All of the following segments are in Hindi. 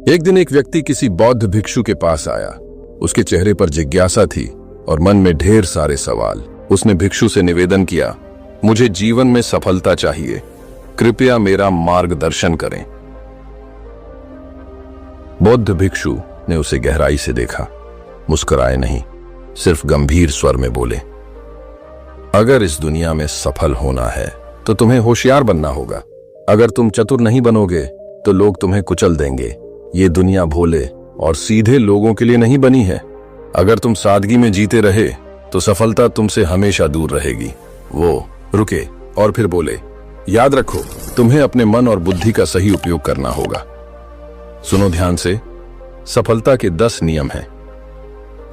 एक दिन एक व्यक्ति किसी बौद्ध भिक्षु के पास आया। उसके चेहरे पर जिज्ञासा थी और मन में ढेर सारे सवाल। उसने भिक्षु से निवेदन किया, मुझे जीवन में सफलता चाहिए, कृपया मेरा मार्गदर्शन करें। बौद्ध भिक्षु ने उसे गहराई से देखा, मुस्कुराए नहीं, सिर्फ गंभीर स्वर में बोले, अगर इस दुनिया में सफल होना है तो तुम्हें होशियार बनना होगा। अगर तुम चतुर नहीं बनोगे तो लोग तुम्हें कुचल देंगे। ये दुनिया भोले और सीधे लोगों के लिए नहीं बनी है। अगर तुम सादगी में जीते रहे तो सफलता तुमसे हमेशा दूर रहेगी। वो रुके और फिर बोले, याद रखो, तुम्हें अपने मन और बुद्धि का सही उपयोग करना होगा। सुनो ध्यान से, सफलता के 10 नियम हैं।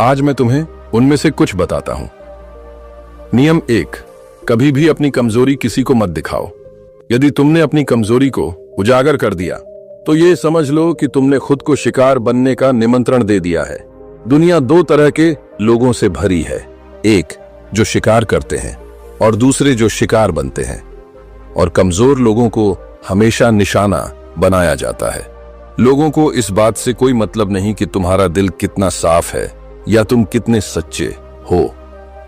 आज मैं तुम्हें उनमें से कुछ बताता हूं। नियम 1, कभी भी अपनी कमजोरी किसी को मत दिखाओ। यदि तुमने अपनी कमजोरी को उजागर कर दिया तो ये समझ लो कि तुमने खुद को शिकार बनने का निमंत्रण दे दिया है। दुनिया 2 तरह के लोगों से भरी है, एक जो शिकार करते हैं और दूसरे जो शिकार बनते हैं। और कमजोर लोगों को हमेशा निशाना बनाया जाता है। लोगों को इस बात से कोई मतलब नहीं कि तुम्हारा दिल कितना साफ है या तुम कितने सच्चे हो।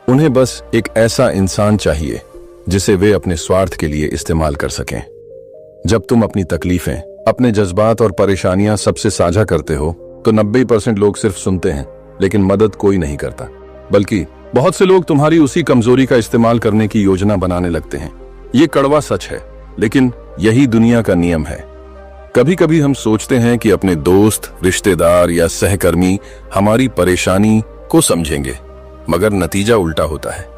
उन्हें बस एक ऐसा इंसान चाहिए जिसे वे अपने स्वार्थ के लिए इस्तेमाल कर सकें। जब तुम अपनी तकलीफें, अपने जज्बात और परेशानियां सबसे साझा करते हो तो 90% लोग सिर्फ सुनते हैं, लेकिन मदद कोई नहीं करता। बल्कि बहुत से लोग तुम्हारी उसी कमजोरी का इस्तेमाल करने की योजना बनाने लगते हैं। ये कड़वा सच है, लेकिन यही दुनिया का नियम है। कभी कभी हम सोचते हैं कि अपने दोस्त, रिश्तेदार या सहकर्मी हमारी परेशानी को समझेंगे, मगर नतीजा उल्टा होता है।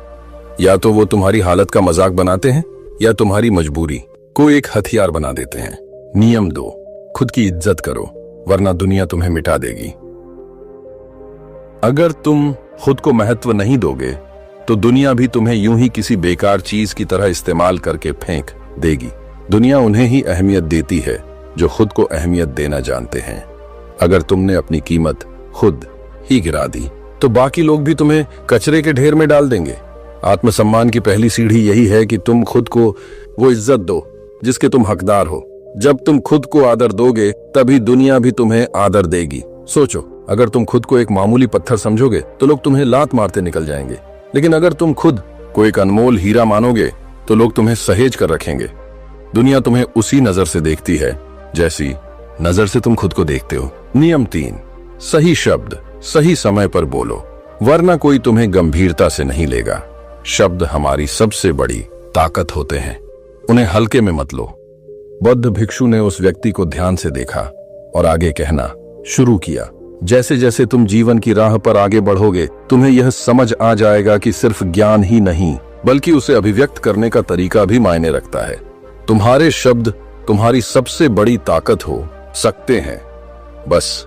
या तो वो तुम्हारी हालत का मजाक बनाते हैं या तुम्हारी मजबूरी को एक हथियार बना देते हैं। नियम 2, खुद की इज्जत करो, वरना दुनिया तुम्हें मिटा देगी। अगर तुम खुद को महत्व नहीं दोगे तो दुनिया भी तुम्हें यूं ही किसी बेकार चीज की तरह इस्तेमाल करके फेंक देगी। दुनिया उन्हें ही अहमियत देती है जो खुद को अहमियत देना जानते हैं। अगर तुमने अपनी कीमत खुद ही गिरा दी तो बाकी लोग भी तुम्हें कचरे के ढेर में डाल देंगे। आत्मसम्मान की पहली सीढ़ी यही है कि तुम खुद को वो इज्जत दो जिसके तुम हकदार हो। जब तुम खुद को आदर दोगे तभी दुनिया भी तुम्हें आदर देगी। सोचो, अगर तुम खुद को एक मामूली पत्थर समझोगे तो लोग तुम्हें लात मारते निकल जाएंगे, लेकिन अगर तुम खुद को एक अनमोल हीरा मानोगे तो लोग तुम्हें सहेज कर रखेंगे। दुनिया तुम्हें उसी नजर से देखती है जैसी नजर से तुम खुद को देखते हो। नियम 3, सही शब्द सही समय पर बोलो, वरना कोई तुम्हें गंभीरता से नहीं लेगा। शब्द हमारी सबसे बड़ी ताकत होते हैं, उन्हें हल्के में मत लो। बौद्ध भिक्षु ने उस व्यक्ति को ध्यान से देखा और आगे कहना शुरू किया, जैसे जैसे तुम जीवन की राह पर आगे बढ़ोगे तुम्हें यह समझ आ जाएगा कि सिर्फ ज्ञान ही नहीं बल्कि उसे अभिव्यक्त करने का तरीका भी मायने रखता है। तुम्हारे शब्द तुम्हारी सबसे बड़ी ताकत हो सकते हैं, बस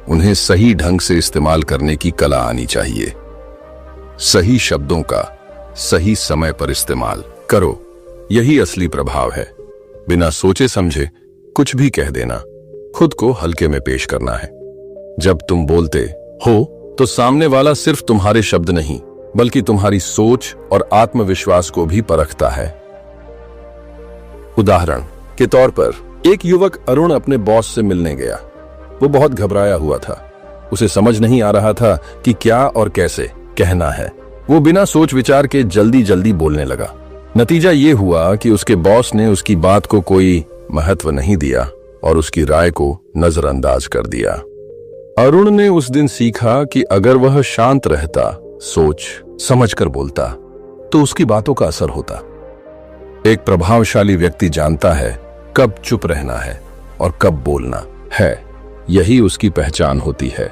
उन्हें सही ढंग से इस्तेमाल करने की कला आनी चाहिए। सही शब्दों का सही समय पर इस्तेमाल करो, यही असली प्रभाव है। बिना सोचे समझे कुछ भी कह देना, खुद को हल्के में पेश करना है। जब तुम बोलते हो तो सामने वाला सिर्फ तुम्हारे शब्द नहीं बल्कि तुम्हारी सोच और आत्मविश्वास को भी परखता है। उदाहरण के तौर पर, एक युवक अरुण अपने बॉस से मिलने गया। वो बहुत घबराया हुआ था, उसे समझ नहीं आ रहा था कि क्या और कैसे कहना है। वो बिना सोच विचार के जल्दी जल्दी बोलने लगा। नतीजा ये हुआ कि उसके बॉस ने उसकी बात को कोई महत्व नहीं दिया और उसकी राय को नजरअंदाज कर दिया। अरुण ने उस दिन सीखा कि अगर वह शांत रहता, सोच समझकर बोलता, तो उसकी बातों का असर होता। एक प्रभावशाली व्यक्ति जानता है कब चुप रहना है और कब बोलना है। यही उसकी पहचान होती है।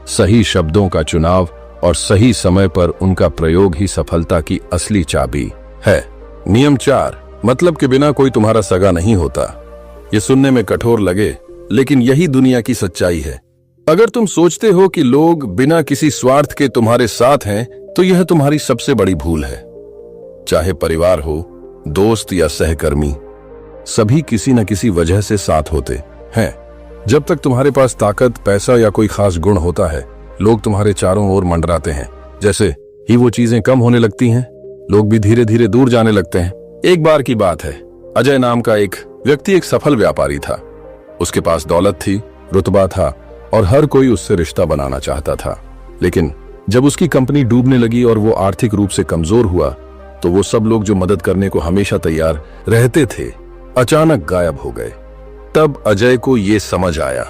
सही शब्दों का चुनाव और सही समय पर उनका प्रयोग ही सफलता की असली चाबी है। नियम 4, मतलब के बिना कोई तुम्हारा सगा नहीं होता। ये सुनने में कठोर लगे, लेकिन यही दुनिया की सच्चाई है। अगर तुम सोचते हो कि लोग बिना किसी स्वार्थ के तुम्हारे साथ हैं, तो यह तुम्हारी सबसे बड़ी भूल है। चाहे परिवार हो, दोस्त या सहकर्मी, सभी किसी न किसी वजह से साथ होते हैं। जब तक तुम्हारे पास ताकत, पैसा या कोई खास गुण होता है, लोग तुम्हारे चारों ओर मंडराते हैं। जैसे ही वो चीजें कम होने लगती हैं, लोग भी धीरे धीरे दूर जाने लगते हैं। एक बार की बात है, अजय नाम का एक व्यक्ति एक सफल व्यापारी था। उसके पास दौलत थी, रुतबा था और हर कोई उससे रिश्ता बनाना चाहता था। लेकिन जब उसकी कंपनी डूबने लगी और वो आर्थिक रूप से कमजोर हुआ तो वो सब लोग जो मदद करने को हमेशा तैयार रहते थे अचानक गायब हो गए। तब अजय को ये समझ आया,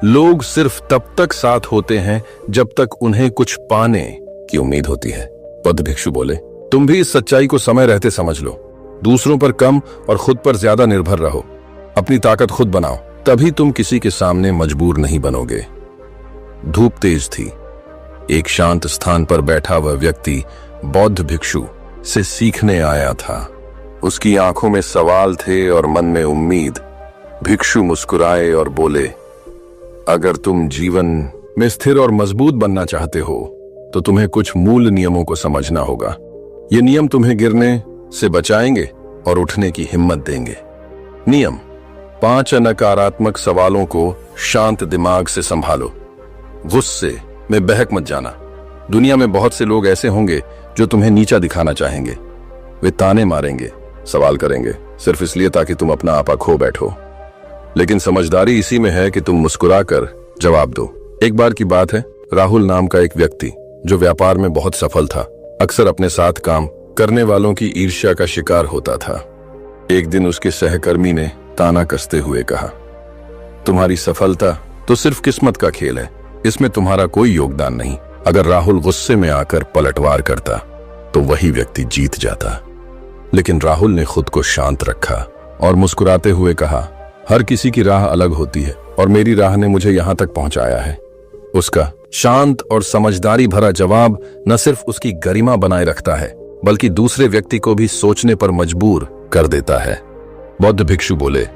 लोग सिर्फ तब तक साथ होते हैं जब तक उन्हें कुछ पाने की उम्मीद होती है। बौद्ध भिक्षु बोले, तुम भी इस सच्चाई को समय रहते समझ लो। दूसरों पर कम और खुद पर ज्यादा निर्भर रहो। अपनी ताकत खुद बनाओ, तभी तुम किसी के सामने मजबूर नहीं बनोगे। धूप तेज थी। एक शांत स्थान पर बैठा वह व्यक्ति बौद्ध भिक्षु से सीखने आया था। उसकी आंखों में सवाल थे और मन में उम्मीद। भिक्षु मुस्कुराए और बोले, अगर तुम जीवन में स्थिर और मजबूत बनना चाहते हो तो तुम्हें कुछ मूल नियमों को समझना होगा। ये नियम तुम्हें गिरने से बचाएंगे और उठने की हिम्मत देंगे। नियम 5 नकारात्मक सवालों को शांत दिमाग से संभालो। गुस्से में बहक मत जाना। दुनिया में बहुत से लोग ऐसे होंगे जो तुम्हें नीचा दिखाना चाहेंगे। वे ताने मारेंगे, सवाल करेंगे, सिर्फ इसलिए ताकि तुम अपना आपा खो बैठो। लेकिन समझदारी इसी में है कि तुम मुस्कुराकर जवाब दो। एक बार की बात है, राहुल नाम का एक व्यक्ति जो व्यापार में बहुत सफल था, अक्सर अपने साथ काम करने वालों की ईर्ष्या का शिकार होता था। एक दिन उसके सहकर्मी ने ताना कसते हुए कहा, तुम्हारी सफलता तो सिर्फ किस्मत का खेल है, इसमें तुम्हारा कोई योगदान नहीं। अगर राहुल गुस्से में आकर पलटवार करता तो वही व्यक्ति जीत जाता। लेकिन राहुल ने खुद को शांत रखा और मुस्कुराते हुए कहा, हर किसी की राह अलग होती है और मेरी राह ने मुझे यहां तक पहुंचाया है। उसका शांत और समझदारी भरा जवाब न सिर्फ उसकी गरिमा बनाए रखता है बल्कि दूसरे व्यक्ति को भी सोचने पर मजबूर कर देता है। बौद्ध भिक्षु बोले,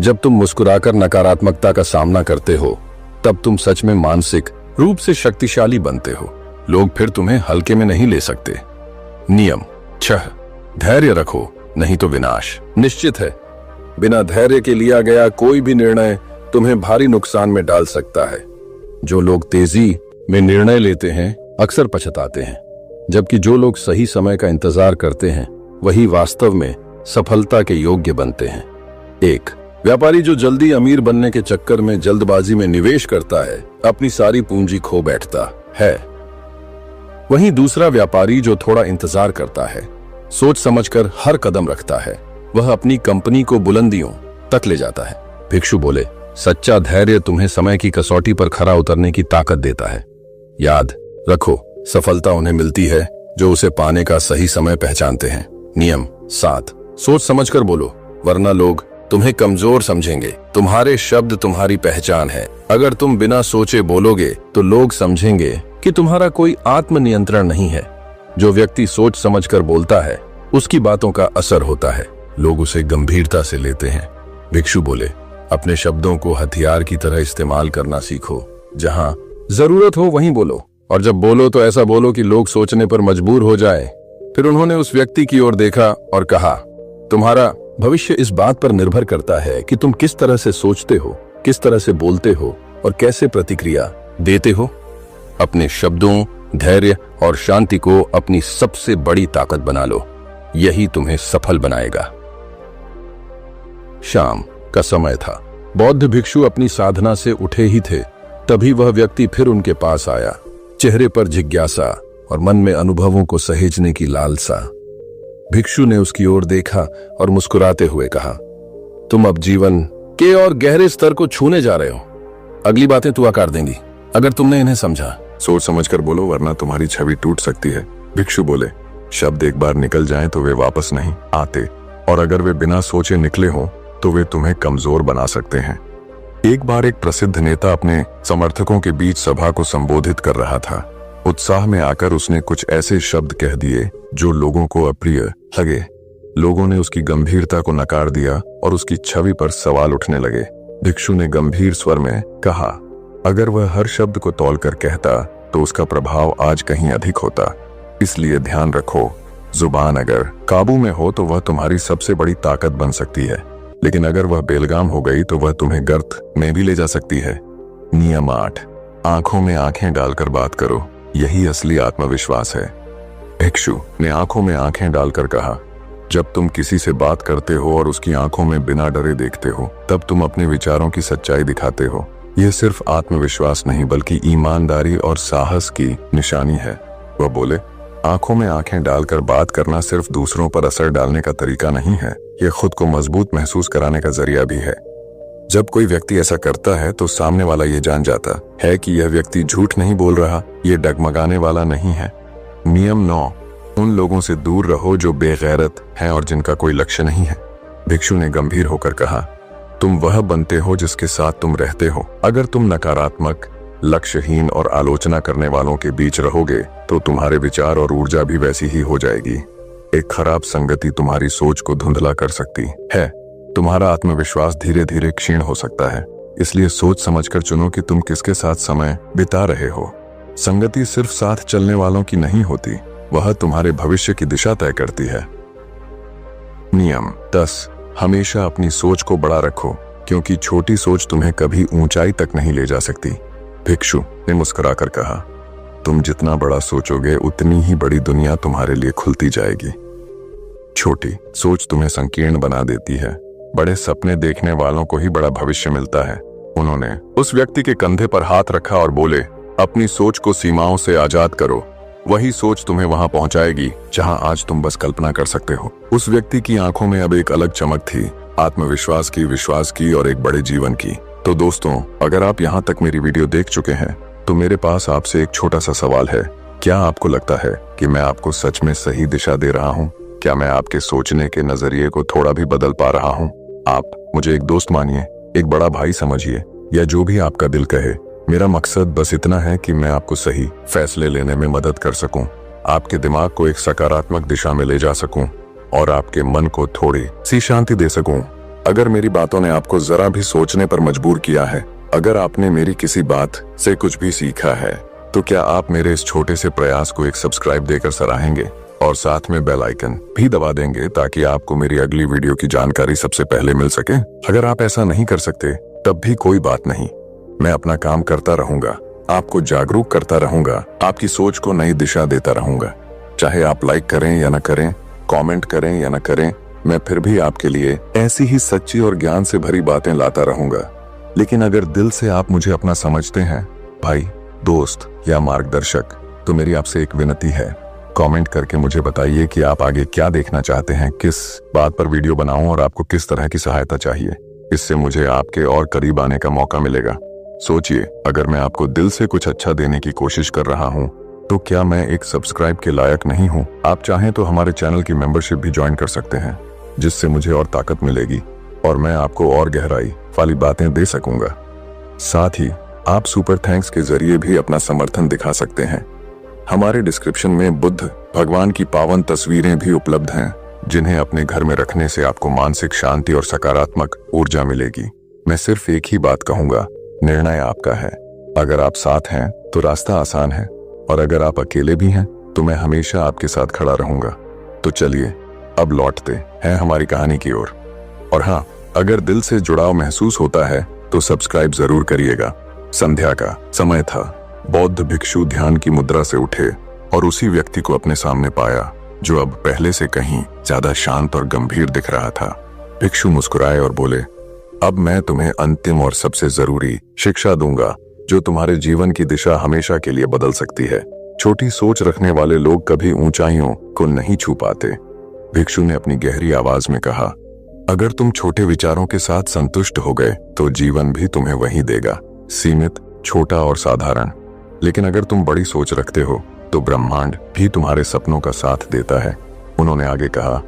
जब तुम मुस्कुराकर नकारात्मकता का सामना करते हो तब तुम सच में मानसिक रूप से शक्तिशाली बनते हो। लोग फिर तुम्हें हल्के में नहीं ले सकते। नियम 6, धैर्य रखो नहीं तो विनाश निश्चित है। बिना धैर्य के लिया गया कोई भी निर्णय तुम्हें भारी नुकसान में डाल सकता है। जो लोग तेजी में निर्णय लेते हैं अक्सर पछताते हैं, जबकि जो लोग सही समय का इंतजार करते हैं वही वास्तव में सफलता के योग्य बनते हैं। 1 व्यापारी जो जल्दी अमीर बनने के चक्कर में जल्दबाजी में निवेश करता है अपनी सारी पूंजी खो बैठता है। वहीं दूसरा व्यापारी जो थोड़ा इंतजार करता है, सोच समझकर हर कदम रखता है, वह अपनी कंपनी को बुलंदियों तक ले जाता है। भिक्षु बोले, सच्चा धैर्य तुम्हें समय की कसौटी पर खरा उतरने की ताकत देता है। याद रखो, सफलता उन्हें मिलती है जो उसे पाने का सही समय पहचानते हैं। नियम 7 सोच समझकर बोलो वरना लोग तुम्हें कमजोर समझेंगे। तुम्हारे शब्द तुम्हारी पहचान है। अगर तुम बिना सोचे बोलोगे तो लोग समझेंगे कि तुम्हारा कोई आत्मनियंत्रण नहीं है। जो व्यक्ति सोच समझकर बोलता है उसकी बातों का असर होता है, लोग उसे गंभीरता से लेते हैं। भिक्षु बोले, अपने शब्दों को हथियार की तरह इस्तेमाल करना सीखो। जहां जरूरत हो वहीं बोलो, और जब बोलो तो ऐसा बोलो कि लोग सोचने पर मजबूर हो जाए। फिर उन्होंने उस व्यक्ति की ओर देखा और कहा, तुम्हारा भविष्य इस बात पर निर्भर करता है कि तुम किस तरह से सोचते हो, किस तरह से बोलते हो और कैसे प्रतिक्रिया देते हो। अपने शब्दों, धैर्य और शांति को अपनी सबसे बड़ी ताकत बना लो, यही तुम्हें सफल बनाएगा। शाम का समय था। बौद्ध भिक्षु अपनी साधना से उठे ही थे, तभी वह व्यक्ति फिर उनके पास आया, चेहरे पर जिज्ञासा और मन में अनुभवों को सहेजने की लालसा। भिक्षु ने उसकी ओर देखा और मुस्कुराते हुए कहा, तुम अब जीवन के और गहरे स्तर को छूने जा रहे हो। अगली बातें तू आकार देंगी अगर तुमने इन्हें समझा। सोच समझकर बोलो वरना तुम्हारी छवि टूट सकती है। भिक्षु बोले, शब्द एक बार निकल जाएं तो वे वापस नहीं आते, और अगर वे बिना सोचे निकले हों तो वे तुम्हें कमजोर बना सकते हैं। एक बार एक प्रसिद्ध नेता अपने समर्थकों के बीच सभा को संबोधित कर रहा था। उत्साह में आकर उसने कुछ ऐसे शब्द कह दिए जो लोगों को अप्रिय लगे। लोगों ने उसकी गंभीरता को नकार दिया और उसकी छवि पर सवाल उठने लगे। भिक्षु ने गंभीर स्वर में कहा, अगर वह हर शब्द को तौलकर कहता तो उसका प्रभाव आज कहीं अधिक होता। इसलिए ध्यान रखो, जुबान अगर काबू में हो तो वह तुम्हारी सबसे बड़ी ताकत बन सकती है, लेकिन अगर वह बेलगाम हो गई तो वह तुम्हें गर्त में भी ले जा सकती है। नियम 8 आंखों में आंखें डालकर बात करो, यही असली आत्मविश्वास है। भिक्षु ने आंखों में आंखें डालकर कहा, जब तुम किसी से बात करते हो और उसकी आंखों में बिना डरे देखते हो तब तुम अपने विचारों की सच्चाई दिखाते हो। यह सिर्फ आत्मविश्वास नहीं बल्कि ईमानदारी और साहस की निशानी है। वह बोले, आंखों में आंखें डालकर बात करना सिर्फ दूसरों पर असर डालने का तरीका नहीं है, यह खुद को मजबूत महसूस कराने का जरिया भी है। जब कोई व्यक्ति ऐसा करता है तो सामने वाला ये जान जाता है कि यह व्यक्ति झूठ नहीं बोल रहा, ये डगमगाने वाला नहीं है। नियम 9, उन लोगों से दूर रहो जो बेगैरत हैं और जिनका कोई लक्ष्य नहीं है। भिक्षु ने गंभीर होकर कहा, तुम वह बनते हो जिसके साथ तुम रहते हो। अगर तुम नकारात्मक, लक्ष्यहीन और आलोचना करने वालों के बीच रहोगे तो तुम्हारे विचार और ऊर्जा भी वैसी ही हो जाएगी। एक खराब संगति तुम्हारी सोच को धुंधला कर सकती है, तुम्हारा आत्मविश्वास धीरे धीरे क्षीण हो सकता है। इसलिए सोच समझकर चुनो कि तुम किसके साथ समय बिता रहे हो। संगति सिर्फ साथ चलने वालों की नहीं होती, वह तुम्हारे भविष्य की दिशा तय करती है। नियम 10, हमेशा अपनी सोच को बड़ा रखो, क्योंकि छोटी सोच तुम्हें कभी ऊंचाई तक नहीं ले जा सकती। भिक्षु ने मुस्कुराकर कहा, तुम जितना बड़ा सोचोगे उतनी ही बड़ी दुनिया तुम्हारे लिए खुलती जाएगी। छोटी सोच तुम्हें संकीर्ण बना देती है, बड़े सपने देखने वालों को ही बड़ा भविष्य मिलता है। उन्होंने उस व्यक्ति के कंधे पर हाथ रखा और बोले, अपनी सोच को सीमाओं से आजाद करो, वही सोच तुम्हें वहां पहुंचाएगी जहां आज तुम बस कल्पना कर सकते हो। उस व्यक्ति की आंखों में अब एक अलग चमक थी, आत्मविश्वास की, विश्वास की और एक बड़े जीवन की। तो दोस्तों, अगर आप यहाँ तक मेरी वीडियो देख चुके हैं तो मेरे पास आपसे एक छोटा सा सवाल है। क्या आपको लगता है कि मैं आपको सच में सही दिशा दे रहा हूँ? क्या मैं आपके सोचने के नजरिए को थोड़ा भी बदल पा रहा हूँ? आप मुझे एक दोस्त मानिए, एक बड़ा भाई समझिए, या जो भी आपका दिल कहे। मेरा मकसद बस इतना है कि मैं आपको सही फैसले लेने में मदद कर सकूं, आपके दिमाग को एक सकारात्मक दिशा में ले जा सकूं और आपके मन को थोड़ी सी शांति दे सकूं। अगर मेरी बातों ने आपको जरा भी सोचने पर मजबूर किया है, अगर आपने मेरी किसी बात से कुछ भी सीखा है, तो क्या आप मेरे इस छोटे से प्रयास को एक सब्सक्राइब देकर सराहेंगे और साथ में बेल आइकन भी दबा देंगे ताकि आपको मेरी अगली वीडियो की जानकारी सबसे पहले मिल सके। अगर आप ऐसा नहीं कर सकते तब भी कोई बात नहीं, मैं अपना काम करता रहूंगा, आपको जागरूक करता रहूंगा, आपकी सोच को नई दिशा देता रहूंगा। चाहे आप लाइक करें या न करें, कमेंट करें या न करें, मैं फिर भी आपके लिए ऐसी ही सच्ची और ज्ञान से भरी बातें लाता रहूंगा। लेकिन अगर दिल से आप मुझे अपना समझते हैं, भाई, दोस्त या मार्गदर्शक, तो मेरी आपसे एक विनती है, कमेंट करके मुझे बताइए कि आप आगे क्या देखना चाहते हैं, किस बात पर वीडियो बनाऊं और आपको किस तरह की सहायता चाहिए। इससे मुझे आपके और करीब आने का मौका मिलेगा। सोचिए, अगर मैं आपको दिल से कुछ अच्छा देने की कोशिश कर रहा हूं, तो क्या मैं एक सब्सक्राइब के लायक नहीं हूं? आप चाहें तो हमारे चैनल की मेंबरशिप भी ज्वाइन कर सकते हैं, जिससे मुझे और ताकत मिलेगी और मैं आपको और गहराई वाली बातें दे सकूंगा। साथ ही आप सुपर थैंक्स के जरिए भी अपना समर्थन दिखा सकते हैं। हमारे डिस्क्रिप्शन में बुद्ध भगवान की पावन तस्वीरें भी उपलब्ध हैं, जिन्हें अपने घर में रखने से आपको मानसिक शांति और सकारात्मक ऊर्जा मिलेगी। मैं सिर्फ एक ही बात कहूंगा, निर्णय आपका है। अगर आप साथ हैं तो रास्ता आसान है, और अगर आप अकेले भी हैं तो मैं हमेशा आपके साथ खड़ा रहूंगा। तो चलिए अब लौटते हैं हमारी कहानी की ओर। और हाँ, अगर दिल से जुड़ाव महसूस होता है तो सब्सक्राइब जरूर करिएगा। संध्या का समय था। बौद्ध भिक्षु ध्यान की मुद्रा से उठे और उसी व्यक्ति को अपने सामने पाया जो अब पहले से कहीं ज्यादा शांत और गंभीर दिख रहा था। भिक्षु मुस्कुराए और बोले, अब मैं तुम्हें अंतिम और सबसे जरूरी शिक्षा दूंगा जो तुम्हारे जीवन की दिशा हमेशा के लिए बदल सकती है। छोटी सोच रखने वाले लोग कभी ऊंचाइयों को नहीं छू पाते। भिक्षु ने अपनी गहरी आवाज में कहा, अगर तुम छोटे विचारों के साथ संतुष्ट हो गए तो जीवन भी तुम्हें वही देगा, सीमित, छोटा और साधारण। लेकिन अगर तुम बड़ी सोच रखते हो तो ब्रह्मांड भी तुम्हारे सपनों का साथ देता है। उन्होंने आगे कहा,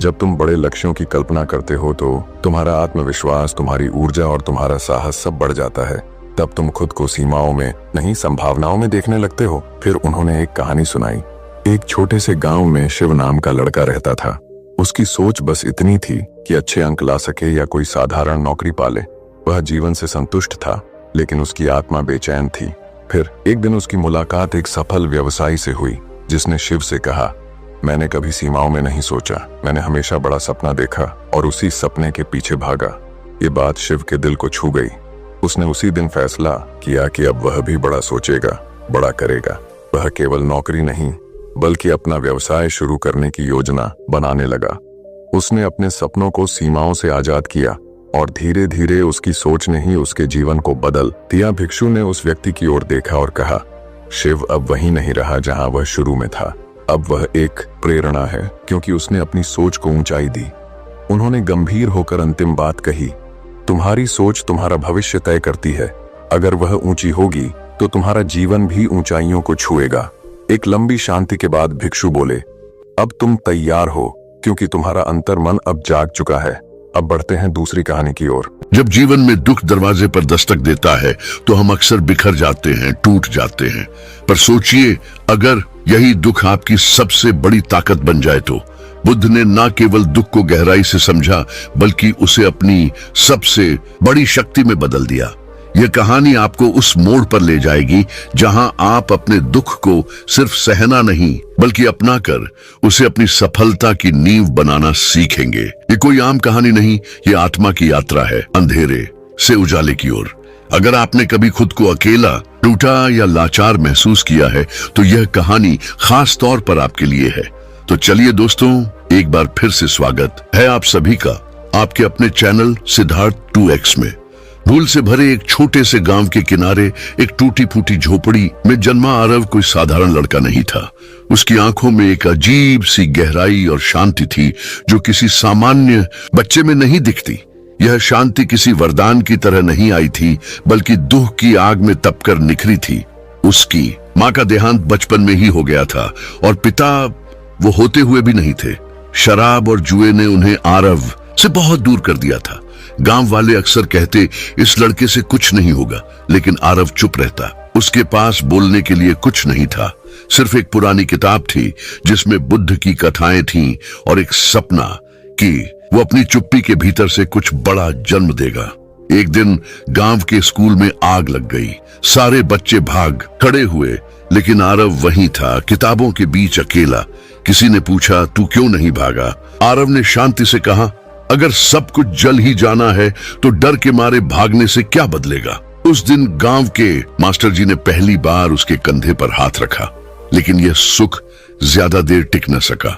जब तुम बड़े लक्ष्यों की कल्पना करते हो तो तुम्हारा आत्मविश्वास, तुम्हारी ऊर्जा और तुम्हारा साहस सब बढ़ जाता है। तब तुम खुद को सीमाओं में नहीं, संभावनाओं में देखने लगते हो। फिर उन्होंने एक कहानी सुनाई। एक छोटे से गांव में शिव नाम का लड़का रहता था। उसकी सोच बस इतनी थी कि अच्छे अंक ला सके या कोई साधारण नौकरी पाले। वह जीवन से संतुष्ट था, लेकिन उसकी आत्मा बेचैन थी। फिर एक दिन उसकी मुलाकात एक सफल व्यवसायी से हुई, जिसने शिव से कहा, मैंने कभी सीमाओं में नहीं सोचा, मैंने हमेशा बड़ा सपना देखा और उसी सपने के पीछे भागा। ये बात शिव के दिल को छू गई। उसने उसी दिन फैसला किया कि अब वह भी बड़ा सोचेगा, बड़ा करेगा। वह केवल नौकरी नहीं बल्कि अपना व्यवसाय शुरू करने की योजना बनाने लगा। उसने अपने सपनों को सीमाओं से आजाद किया और धीरे धीरे उसकी सोच ने ही उसके जीवन को बदल दिया। भिक्षु ने उस व्यक्ति की ओर देखा और कहा, शिव अब वही नहीं रहा जहां वह शुरू में था। अब वह एक प्रेरणा है, क्योंकि उसने अपनी सोच को ऊंचाई दी। उन्होंने गंभीर होकर अंतिम बात कही, तुम्हारी सोच तुम्हारा भविष्य तय करती है। अगर वह ऊंची होगी तो तुम्हारा जीवन भी ऊंचाइयों को छुएगा। एक लंबी शांति के बाद भिक्षु बोले, अब तुम तैयार हो, क्योंकि तुम्हारा अंतर्मन अब जाग चुका है। अब बढ़ते हैं दूसरी कहानी की ओर। जब जीवन में दुख दरवाजे पर दस्तक देता है तो हम अक्सर बिखर जाते हैं, टूट जाते हैं। पर सोचिए, अगर यही दुख आपकी सबसे बड़ी ताकत बन जाए तो। बुद्ध ने न केवल दुख को गहराई से समझा, बल्कि उसे अपनी सबसे बड़ी शक्ति में बदल दिया। यह कहानी आपको उस मोड़ पर ले जाएगी जहां आप अपने दुख को सिर्फ सहना नहीं, बल्कि अपना कर उसे अपनी सफलता की नींव बनाना सीखेंगे। ये कोई आम कहानी नहीं, ये आत्मा की यात्रा है, अंधेरे से उजाले की ओर। अगर आपने कभी खुद को अकेला, टूटा या लाचार महसूस किया है तो यह कहानी खास तौर पर आपके लिए है। तो चलिए दोस्तों, एक बार फिर से स्वागत है आप सभी का आपके अपने चैनल सिद्धार्थ 2x में। भूल से भरे एक छोटे से गांव के किनारे एक टूटी फूटी झोपड़ी में जन्मा आरव कोई साधारण लड़का नहीं था। उसकी आंखों में एक अजीब सी गहराई और शांति थी जो किसी सामान्य बच्चे में नहीं दिखती। यह शांति किसी वरदान की तरह नहीं आई थी, बल्कि दुख की आग में तपकर निखरी थी। उसकी माँ का देहांत बचपन में ही हो गया था और पिता वो होते हुए भी नहीं थे। शराब और जुए ने उन्हें आरव से बहुत दूर कर दिया था। गांव वाले अक्सर कहते, इस लड़के से कुछ नहीं होगा, लेकिन आरव चुप रहता। उसके पास बोलने के लिए कुछ नहीं था, सिर्फ एक पुरानी किताब थी जिसमें बुद्ध की कथाएं थीं और एक सपना कि वो अपनी चुप्पी के भीतर से कुछ बड़ा जन्म देगा। एक दिन गांव के स्कूल में आग लग गई। सारे बच्चे भाग खड़े हुए, लेकिन आरव वहीं था, किताबों के बीच अकेला। किसी ने पूछा, तू क्यों नहीं भागा? आरव ने शांति से कहा, अगर सब कुछ जल ही जाना है तो डर के मारे भागने से क्या बदलेगा। उस दिन गांव के मास्टर जी ने पहली बार उसके कंधे पर हाथ रखा, लेकिन यह सुख ज्यादा देर टिक न सका।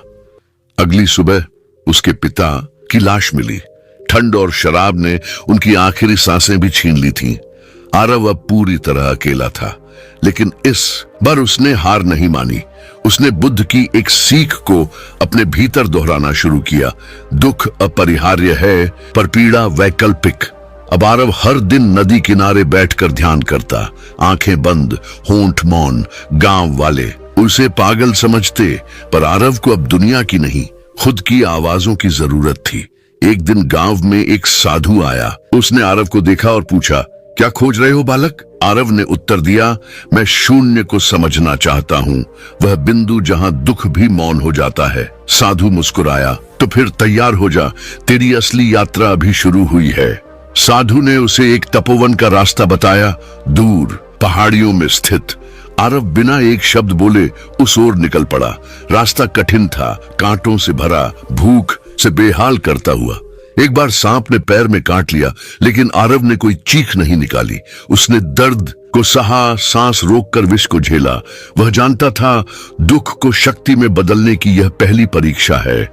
अगली सुबह उसके पिता की लाश मिली। ठंड और शराब ने उनकी आखिरी सांसें भी छीन ली थीं। आरव अब पूरी तरह अकेला था, लेकिन इस बार उसने हार नहीं मानी। उसने बुद्ध की एक सीख को अपने भीतर दोहराना शुरू किया। दुख अपरिहार्य है, पर पीड़ा वैकल्पिक। अब आरव हर दिन नदी किनारे बैठकर ध्यान करता, आंखें बंद, होंठ मौन। गांव वाले उसे पागल समझते, पर आरव को अब दुनिया की नहीं, खुद की आवाजों की जरूरत थी। एक दिन गांव में एक साधु आया। उसने आरव को देखा और पूछा, क्या खोज रहे हो बालक? आरव ने उत्तर दिया, मैं शून्य को समझना चाहता हूँ, वह बिंदु जहाँ दुख भी मौन हो जाता है। साधु मुस्कुराया, तो फिर तैयार हो जा, तेरी असली यात्रा अभी शुरू हुई है। साधु ने उसे एक तपोवन का रास्ता बताया, दूर पहाड़ियों में स्थित। आरव बिना एक शब्द बोले उस ओर निकल पड़ा। रास्ता कठिन था, कांटों से भरा, भूख से बेहाल करता हुआ। एक बार सांप ने पैर में काट लिया, लेकिन आरव ने कोई चीख नहीं निकाली। उसने दर्द को सहा, सांस रोककर विष को झेला। वह जानता था दुख को शक्ति में बदलने की यह पहली परीक्षा है।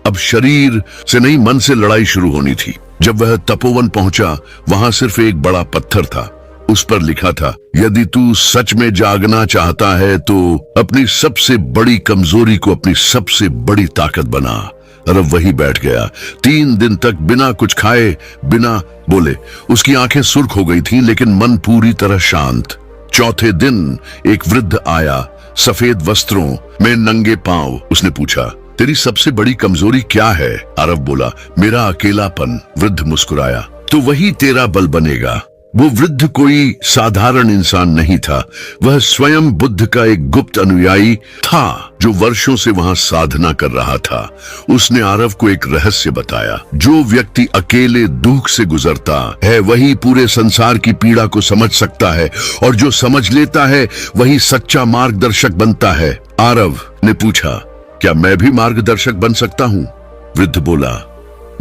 अब शरीर से नहीं, मन से लड़ाई शुरू होनी थी। जब वह तपोवन पहुंचा, वहां सिर्फ एक बड़ा पत्थर था। उस पर लिखा था, यदि तू सच में जागना चाहता है तो अपनी सबसे बड़ी कमजोरी को अपनी सबसे बड़ी ताकत बना। आरव वही बैठ गया। 3 दिन तक बिना कुछ खाए, बिना बोले। उसकी आंखें सुर्ख हो गई थीं, लेकिन मन पूरी तरह शांत। चौथे दिन एक वृद्ध आया, सफेद वस्त्रों में, नंगे पांव। उसने पूछा, तेरी सबसे बड़ी कमजोरी क्या है? आरव बोला, मेरा अकेलापन। वृद्ध मुस्कुराया, तो वही तेरा बल बनेगा। वो वृद्ध कोई साधारण इंसान नहीं था, वह स्वयं बुद्ध का एक गुप्त अनुयायी था जो वर्षों से वहां साधना कर रहा था। उसने आरव को एक रहस्य बताया, जो व्यक्ति अकेले दुख से गुजरता है वही पूरे संसार की पीड़ा को समझ सकता है, और जो समझ लेता है वही सच्चा मार्गदर्शक बनता है। आरव ने पूछा, क्या मैं भी मार्गदर्शक बन सकता हूँ? वृद्ध बोला,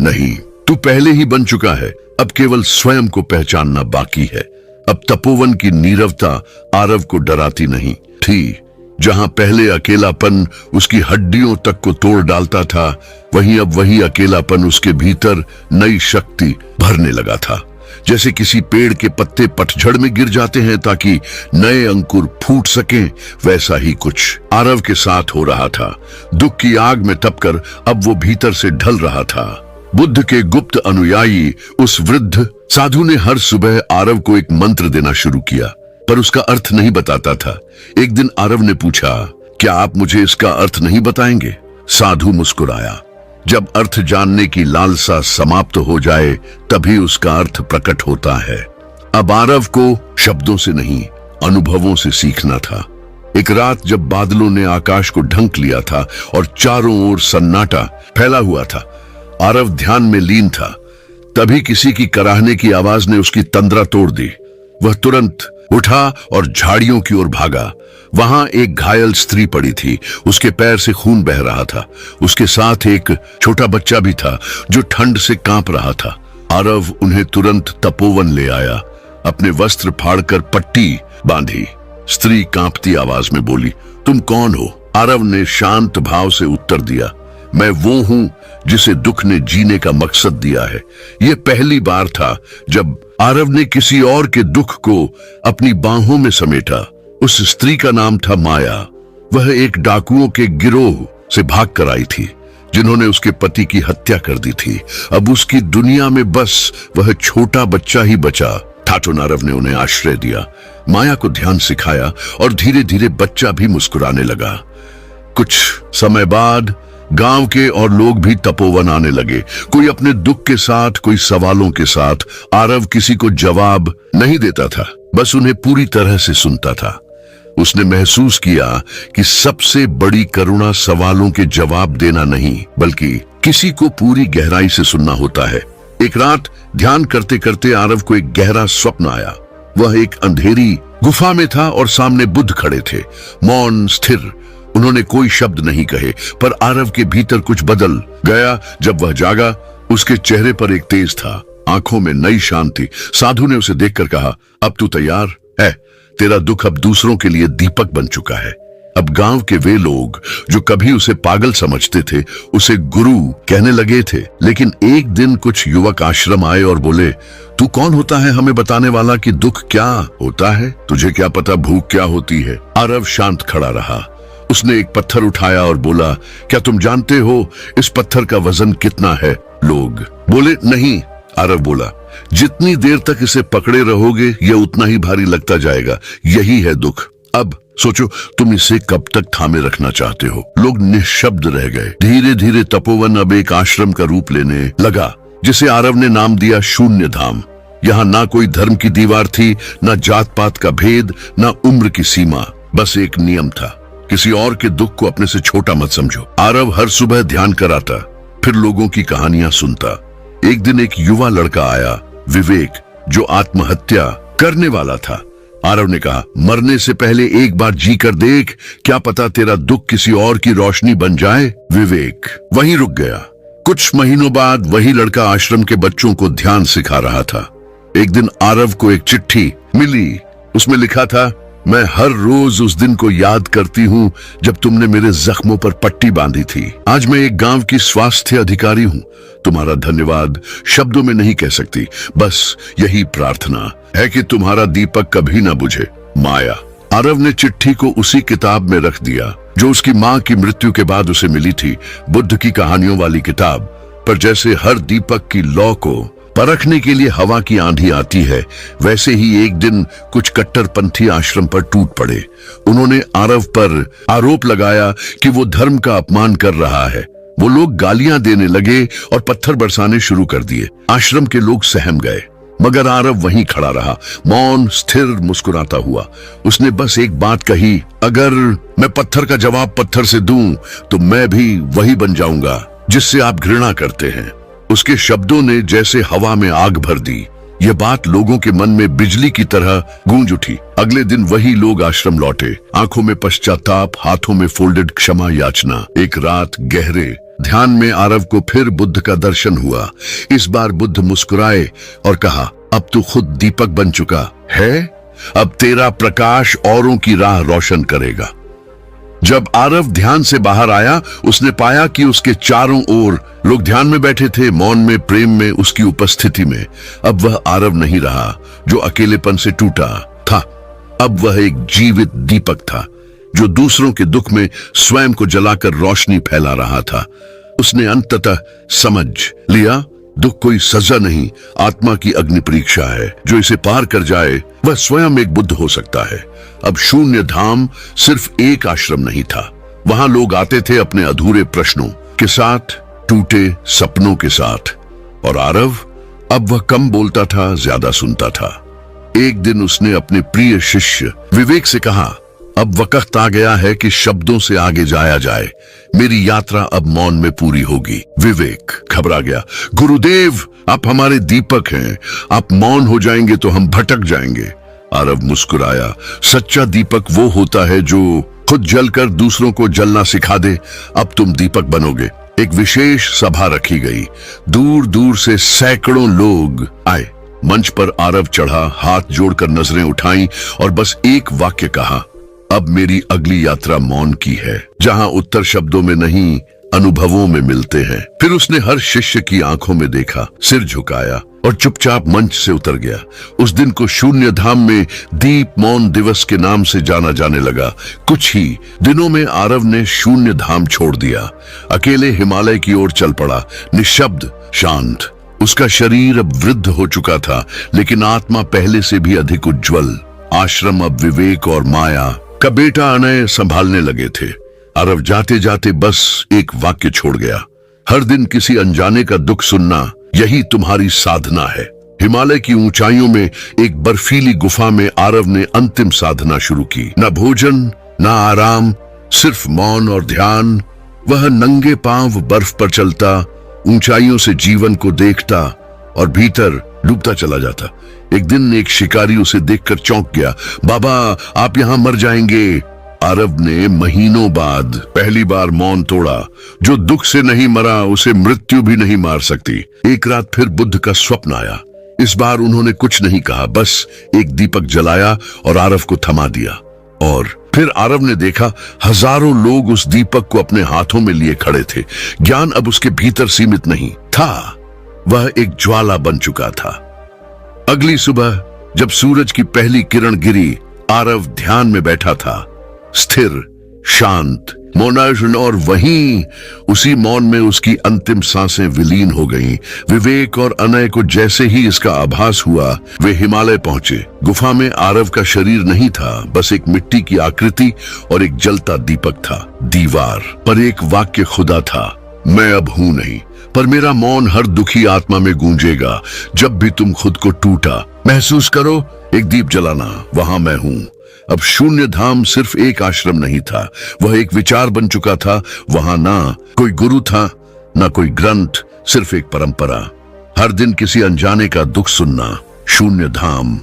नहीं, तू पहले ही बन चुका है, अब केवल स्वयं को पहचानना बाकी है। अब तपोवन की नीरवता आरव को डराती नहीं थी, जहां पहले अकेलापन उसकी हड्डियों तक को तोड़ डालता था, वहीं अब वही अकेलापन उसके भीतर नई शक्ति भरने लगा था। जैसे किसी पेड़ के पत्ते पतझड़ में गिर जाते हैं ताकि नए अंकुर फूट सकें, वैसा ही कुछ आरव के साथ हो रहा था। दुख की आग में तपकर अब वो भीतर से ढल रहा था। बुद्ध के गुप्त अनुयायी उस वृद्ध साधु ने हर सुबह आरव को एक मंत्र देना शुरू किया, पर उसका अर्थ नहीं बताता था। एक दिन आरव ने पूछा, क्या आप मुझे इसका अर्थ नहीं बताएंगे? साधु मुस्कुराया। जब अर्थ जानने की लालसा समाप्त हो जाए तभी उसका अर्थ प्रकट होता है। अब आरव को शब्दों से नहीं, अनुभवों से सीखना था। एक रात जब बादलों ने आकाश को ढंक लिया था और चारों ओर सन्नाटा फैला हुआ था, आरव ध्यान में लीन था। तभी किसी की कराहने की आवाज ने उसकी तंद्रा तोड़ दी। वह तुरंत उठा और झाड़ियों की ओर भागा। वहां एक घायल स्त्री पड़ी थी, उसके पैर से खून बह रहा था। उसके साथ एक छोटा बच्चा भी था जो ठंड से कांप रहा था। आरव उन्हें तुरंत तपोवन ले आया। अपने वस्त्र फाड़कर पट्टी बांधी। स्त्री कांपती आवाज में बोली, तुम कौन हो? आरव ने शांत भाव से उत्तर दिया, मैं वो हूं जिसे दुख ने जीने का मकसद दिया है। यह पहली बार था जब आरव ने किसी और के दुख को अपनी बाहों में समेटा। उस स्त्री का नाम था माया। वह एक डाकुओं के गिरोह से भाग कर आई थी जिन्होंने उसके पति की हत्या कर दी थी। अब उसकी दुनिया में बस वह छोटा बच्चा ही बचा। ठाटो आरव ने उन्हें आश्रय दिया, माया को ध्यान सिखाया और धीरे धीरे बच्चा भी मुस्कुराने लगा। कुछ समय बाद गांव के और लोग भी तपोवन आने लगे, कोई अपने दुख के साथ, कोई सवालों के साथ। आरव किसी को जवाब नहीं देता था, बस उन्हें पूरी तरह से सुनता था। उसने महसूस किया कि सबसे बड़ी करुणा सवालों के जवाब देना नहीं, बल्कि किसी को पूरी गहराई से सुनना होता है। एक रात ध्यान करते करते आरव को एक गहरा स्वप्न आया। वह एक अंधेरी गुफा में था और सामने बुद्ध खड़े थे, मौन स्थिर। उन्होंने कोई शब्द नहीं कहे, पर आरव के भीतर कुछ बदल गया। जब वह जागा, उसके चेहरे पर एक तेज था, आंखों में नई शांति। साधु ने उसे देखकर कहा, अब तू तैयार है? तेरा दुख अब दूसरों के लिए दीपक बन चुका है। अब गांव के वे लोग जो कभी उसे पागल समझते थे, उसे गुरु कहने लगे थे। लेकिन एक दिन कुछ युवक आश्रम आए और बोले, तू कौन होता है हमें बताने वाला कि दुख क्या होता है? तुझे क्या पता भूख क्या होती है? आरव शांत खड़ा रहा। उसने एक पत्थर उठाया और बोला, क्या तुम जानते हो इस पत्थर का वजन कितना है? लोग बोले, नहीं। आरव बोला, जितनी देर तक इसे पकड़े रहोगे यह उतना ही भारी लगता जाएगा। यही है दुख। अब सोचो, तुम इसे कब तक थामे रखना चाहते हो? लोग निःशब्द रह गए। धीरे धीरे तपोवन अब एक आश्रम का रूप लेने लगा, जिसे आरव ने नाम दिया शून्य धाम। यहाँ ना कोई धर्म की दीवार थी, ना जात पात का भेद, ना उम्र की सीमा। बस एक नियम था, किसी और के दुख को अपने से छोटा मत समझो। आरव हर सुबह ध्यान कराता, फिर लोगों की कहानियां सुनता। एक दिन एक युवा लड़का आया, विवेक, जो आत्महत्या करने वाला था। आरव ने कहा, मरने से पहले एक बार जी कर देख, क्या पता तेरा दुख किसी और की रोशनी बन जाए। विवेक वहीं रुक गया। कुछ महीनों बाद वही लड़का आश्रम के बच्चों को ध्यान सिखा रहा था। एक दिन आरव को एक चिट्ठी मिली। उसमें लिखा था, मैं हर रोज उस दिन को याद करती हूँ जब तुमने मेरे जख्मों पर पट्टी बांधी थी। आज मैं एक गांव की स्वास्थ्य अधिकारी हूँ। तुम्हारा धन्यवाद शब्दों में नहीं कह सकती, बस यही प्रार्थना है कि तुम्हारा दीपक कभी ना बुझे। माया। आरव ने चिट्ठी को उसी किताब में रख दिया जो उसकी माँ की मृत्यु के बाद उसे मिली थी, बुद्ध की कहानियों वाली किताब। पर जैसे हर दीपक की लौ को परखने के लिए हवा की आंधी आती है, वैसे ही एक दिन कुछ कट्टरपंथी आश्रम पर टूट पड़े। उन्होंने आरव पर आरोप लगाया कि वो धर्म का अपमान कर रहा है। वो लोग गालियां देने लगे और पत्थर बरसाने शुरू कर दिए। आश्रम के लोग सहम गए, मगर आरव वहीं खड़ा रहा, मौन स्थिर, मुस्कुराता हुआ। उसने बस एक बात कही, अगर मैं पत्थर का जवाब पत्थर से दूं तो मैं भी वही बन जाऊंगा जिससे आप घृणा करते हैं। उसके शब्दों ने जैसे हवा में आग भर दी। यह बात लोगों के मन में बिजली की तरह गूंज उठी। अगले दिन वही लोग आश्रम लौटे, आंखों में पश्चाताप, हाथों में फोल्डेड क्षमा याचना। एक रात गहरे ध्यान में आरव को फिर बुद्ध का दर्शन हुआ। इस बार बुद्ध मुस्कुराए और कहा, अब तू खुद दीपक बन चुका है, अब तेरा प्रकाश औरों की राह रोशन करेगा। जब आरव ध्यान से बाहर आया, उसने पाया कि उसके चारों ओर लोग ध्यान में बैठे थे, मौन में, प्रेम में, उसकी उपस्थिति में। अब वह आरव नहीं रहा जो अकेलेपन से टूटा था। अब वह एक जीवित दीपक था जो दूसरों के दुख में स्वयं को जलाकर रोशनी फैला रहा था। उसने अंततः समझ लिया, दुख कोई सजा नहीं, आत्मा की अग्नि परीक्षा है। जो इसे पार कर जाए वह स्वयं एक बुद्ध हो सकता है। अब शून्य धाम सिर्फ एक आश्रम नहीं था, वहां लोग आते थे अपने अधूरे प्रश्नों के साथ, टूटे सपनों के साथ। और आरव अब वह कम बोलता था, ज्यादा सुनता था। एक दिन उसने अपने प्रिय शिष्य विवेक से कहा, अब वक्त आ गया है कि शब्दों से आगे जाया जाए। मेरी यात्रा अब मौन में पूरी होगी। विवेक घबरा गया। गुरुदेव, आप हमारे दीपक हैं, आप मौन हो जाएंगे तो हम भटक जाएंगे। आरव मुस्कुराया। सच्चा दीपक वो होता है जो खुद जलकर दूसरों को जलना सिखा दे। अब तुम दीपक बनोगे। एक विशेष सभा रखी गई। दूर दूर से सैकड़ों लोग आए। मंच पर आरव चढ़ा, हाथ जोड़कर नजरें उठाई और बस एक वाक्य कहा, अब मेरी अगली यात्रा मौन की है, जहां उत्तर शब्दों में नहीं, अनुभवों में मिलते हैं। फिर उसने हर शिष्य की आंखों में देखा, सिर झुकाया और चुपचाप मंच से उतर गया। उस दिन को शून्य धाम में दीप मौन दिवस के नाम से जाना जाने लगा। कुछ ही दिनों में आरव ने शून्य धाम छोड़ दिया, अकेले हिमालय की ओर चल पड़ा, निशब्द, शांत। उसका शरीर अब वृद्ध हो चुका था, लेकिन आत्मा पहले से भी अधिक उज्जवल। आश्रम अब विवेक और माया का बेटा अनय संभालने लगे थे। आरव जाते जाते बस एक वाक्य छोड़ गया, हर दिन किसी अनजाने का दुख सुनना, यही तुम्हारी साधना है। हिमालय की ऊंचाइयों में एक बर्फीली गुफा में आरव ने अंतिम साधना शुरू की। न भोजन, न आराम, सिर्फ मौन और ध्यान। वह नंगे पांव बर्फ पर चलता, ऊंचाइयों से जीवन को देखता और भीतर डूबता चला जाता। एक दिन एक शिकारी उसे देखकर चौंक गया। बाबा, आप यहां मर जाएंगे। आरव ने महीनों बाद पहली बार मौन तोड़ा। जो दुख से नहीं मरा उसे मृत्यु भी नहीं मार सकती। एक रात फिर बुद्ध का स्वप्न आया। इस बार उन्होंने कुछ नहीं कहा, बस एक दीपक जलाया और आरव को थमा दिया। और फिर आरव ने देखा, हजारों लोग उस दीपक को अपने हाथों में लिए खड़े थे। ज्ञान अब उसके भीतर सीमित नहीं था, वह एक ज्वाला बन चुका था। अगली सुबह जब सूरज की पहली किरण गिरी, आरव ध्यान में बैठा था, स्थिर, शांत, मौनाशुन, और वहीं उसी मौन में उसकी अंतिम सांसें विलीन हो गईं। विवेक और अनय को जैसे ही इसका आभास हुआ, वे हिमालय पहुंचे। गुफा में आरव का शरीर नहीं था, बस एक मिट्टी की आकृति और एक जलता दीपक था। दीवार पर एक वाक्य खुदा था, मैं अब हूं नहीं, पर मेरा मौन हर दुखी आत्मा में गूंजेगा। जब भी तुम खुद को टूटा महसूस करो, एक दीप जलाना, वहां मैं हूं। अब शून्य धाम सिर्फ एक आश्रम नहीं था, वह एक विचार बन चुका था। वहां ना कोई गुरु था, ना कोई ग्रंथ, सिर्फ एक परंपरा। हर दिन किसी अनजाने का दुख सुनना। शून्य धाम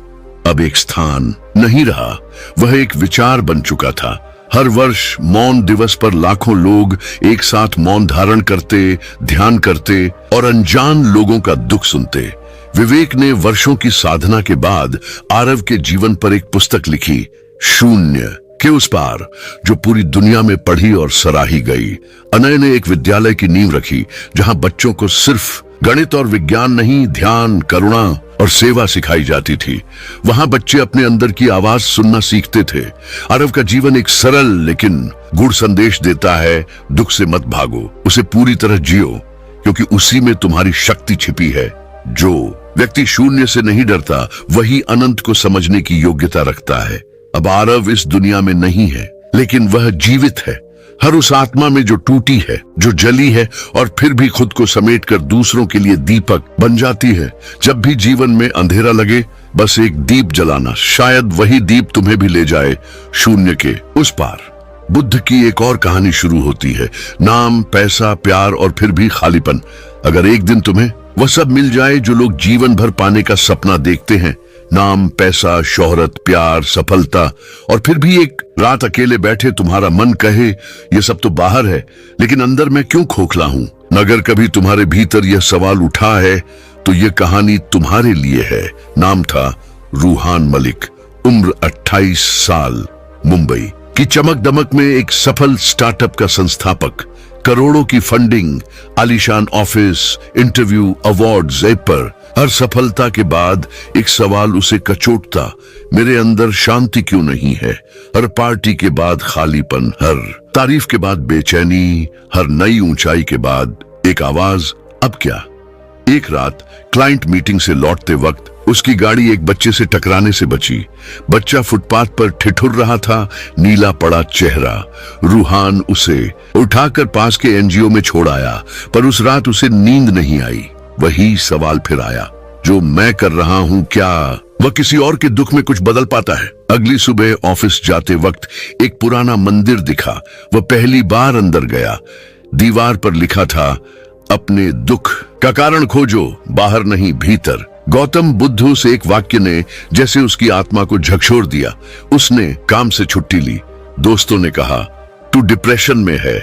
अब एक स्थान नहीं रहा, वह एक विचार बन चुका था। हर वर्ष मौन दिवस पर लाखों लोग एक साथ मौन धारण करते, ध्यान करते और अनजान लोगों का दुख सुनते। विवेक ने वर्षों की साधना के बाद आरव के जीवन पर एक पुस्तक लिखी, शून्य के उस पार, जो पूरी दुनिया में पढ़ी और सराही गई। अनय ने एक विद्यालय की नींव रखी, जहां बच्चों को सिर्फ गणित और विज्ञान नहीं, ध्यान, करुणा और सेवा सिखाई जाती थी। वहां बच्चे अपने अंदर की आवाज सुनना सीखते थे। आरव का जीवन एक सरल लेकिन गूढ़ संदेश देता है, दुख से मत भागो, उसे पूरी तरह जियो, क्योंकि उसी में तुम्हारी शक्ति छिपी है। जो व्यक्ति शून्य से नहीं डरता, वही अनंत को समझने की योग्यता रखता है। अब आरव इस दुनिया में नहीं है, लेकिन वह जीवित है, हर उस आत्मा में जो टूटी है, जो जली है और फिर भी खुद को समेटकर दूसरों के लिए दीपक बन जाती है। जब भी जीवन में अंधेरा लगे, बस एक दीप जलाना, शायद वही दीप तुम्हें भी ले जाए शून्य के उस पार। बुद्ध की एक और कहानी शुरू होती है, नाम, पैसा, प्यार और फिर भी खालीपन। अगर एक दिन तुम्हें वह सब मिल जाए जो लोग जीवन भर पाने का सपना देखते हैं, नाम, पैसा, शोहरत, प्यार, सफलता, और फिर भी एक रात अकेले बैठे तुम्हारा मन कहे ये सब तो बाहर है, लेकिन अंदर मैं क्यों खोखला हूं। अगर कभी तुम्हारे भीतर यह सवाल उठा है तो यह कहानी तुम्हारे लिए है। नाम था रूहान मलिक, उम्र 28 साल, मुंबई। कि चमक दमक में एक सफल स्टार्टअप का संस्थापक, करोड़ों की फंडिंग, आलीशान ऑफिस, इंटरव्यू, अवार्ड्स, ऐप पर हर सफलता के बाद एक सवाल उसे कचोटता, मेरे अंदर शांति क्यों नहीं है? हर पार्टी के बाद खालीपन, हर तारीफ के बाद बेचैनी, हर नई ऊंचाई के बाद एक आवाज, अब क्या? एक रात क्लाइंट मीटिंग से लौटते वक्त उसकी गाड़ी एक बच्चे से टकराने से बची। बच्चा फुटपाथ पर ठिठुर रहा था, नीला पड़ा चेहरा। रूहान उसे उठाकर पास के एनजीओ में छोड़ आया, पर उस रात उसे नींद नहीं आई। वही सवाल फिर आया, जो मैं कर रहा हूं क्या वह किसी और के दुख में कुछ बदल पाता है? अगली सुबह ऑफिस जाते वक्त एक पुराना मंदिर दिखा। वह पहली बार अंदर गया। दीवार पर लिखा था, अपने दुख का कारण खोजो, बाहर नहीं भीतर। गौतम बुद्ध उस एक वाक्य ने जैसे उसकी आत्मा को झकझोर दिया। उसने काम से छुट्टी ली। दोस्तों ने कहा, तू डिप्रेशन में है,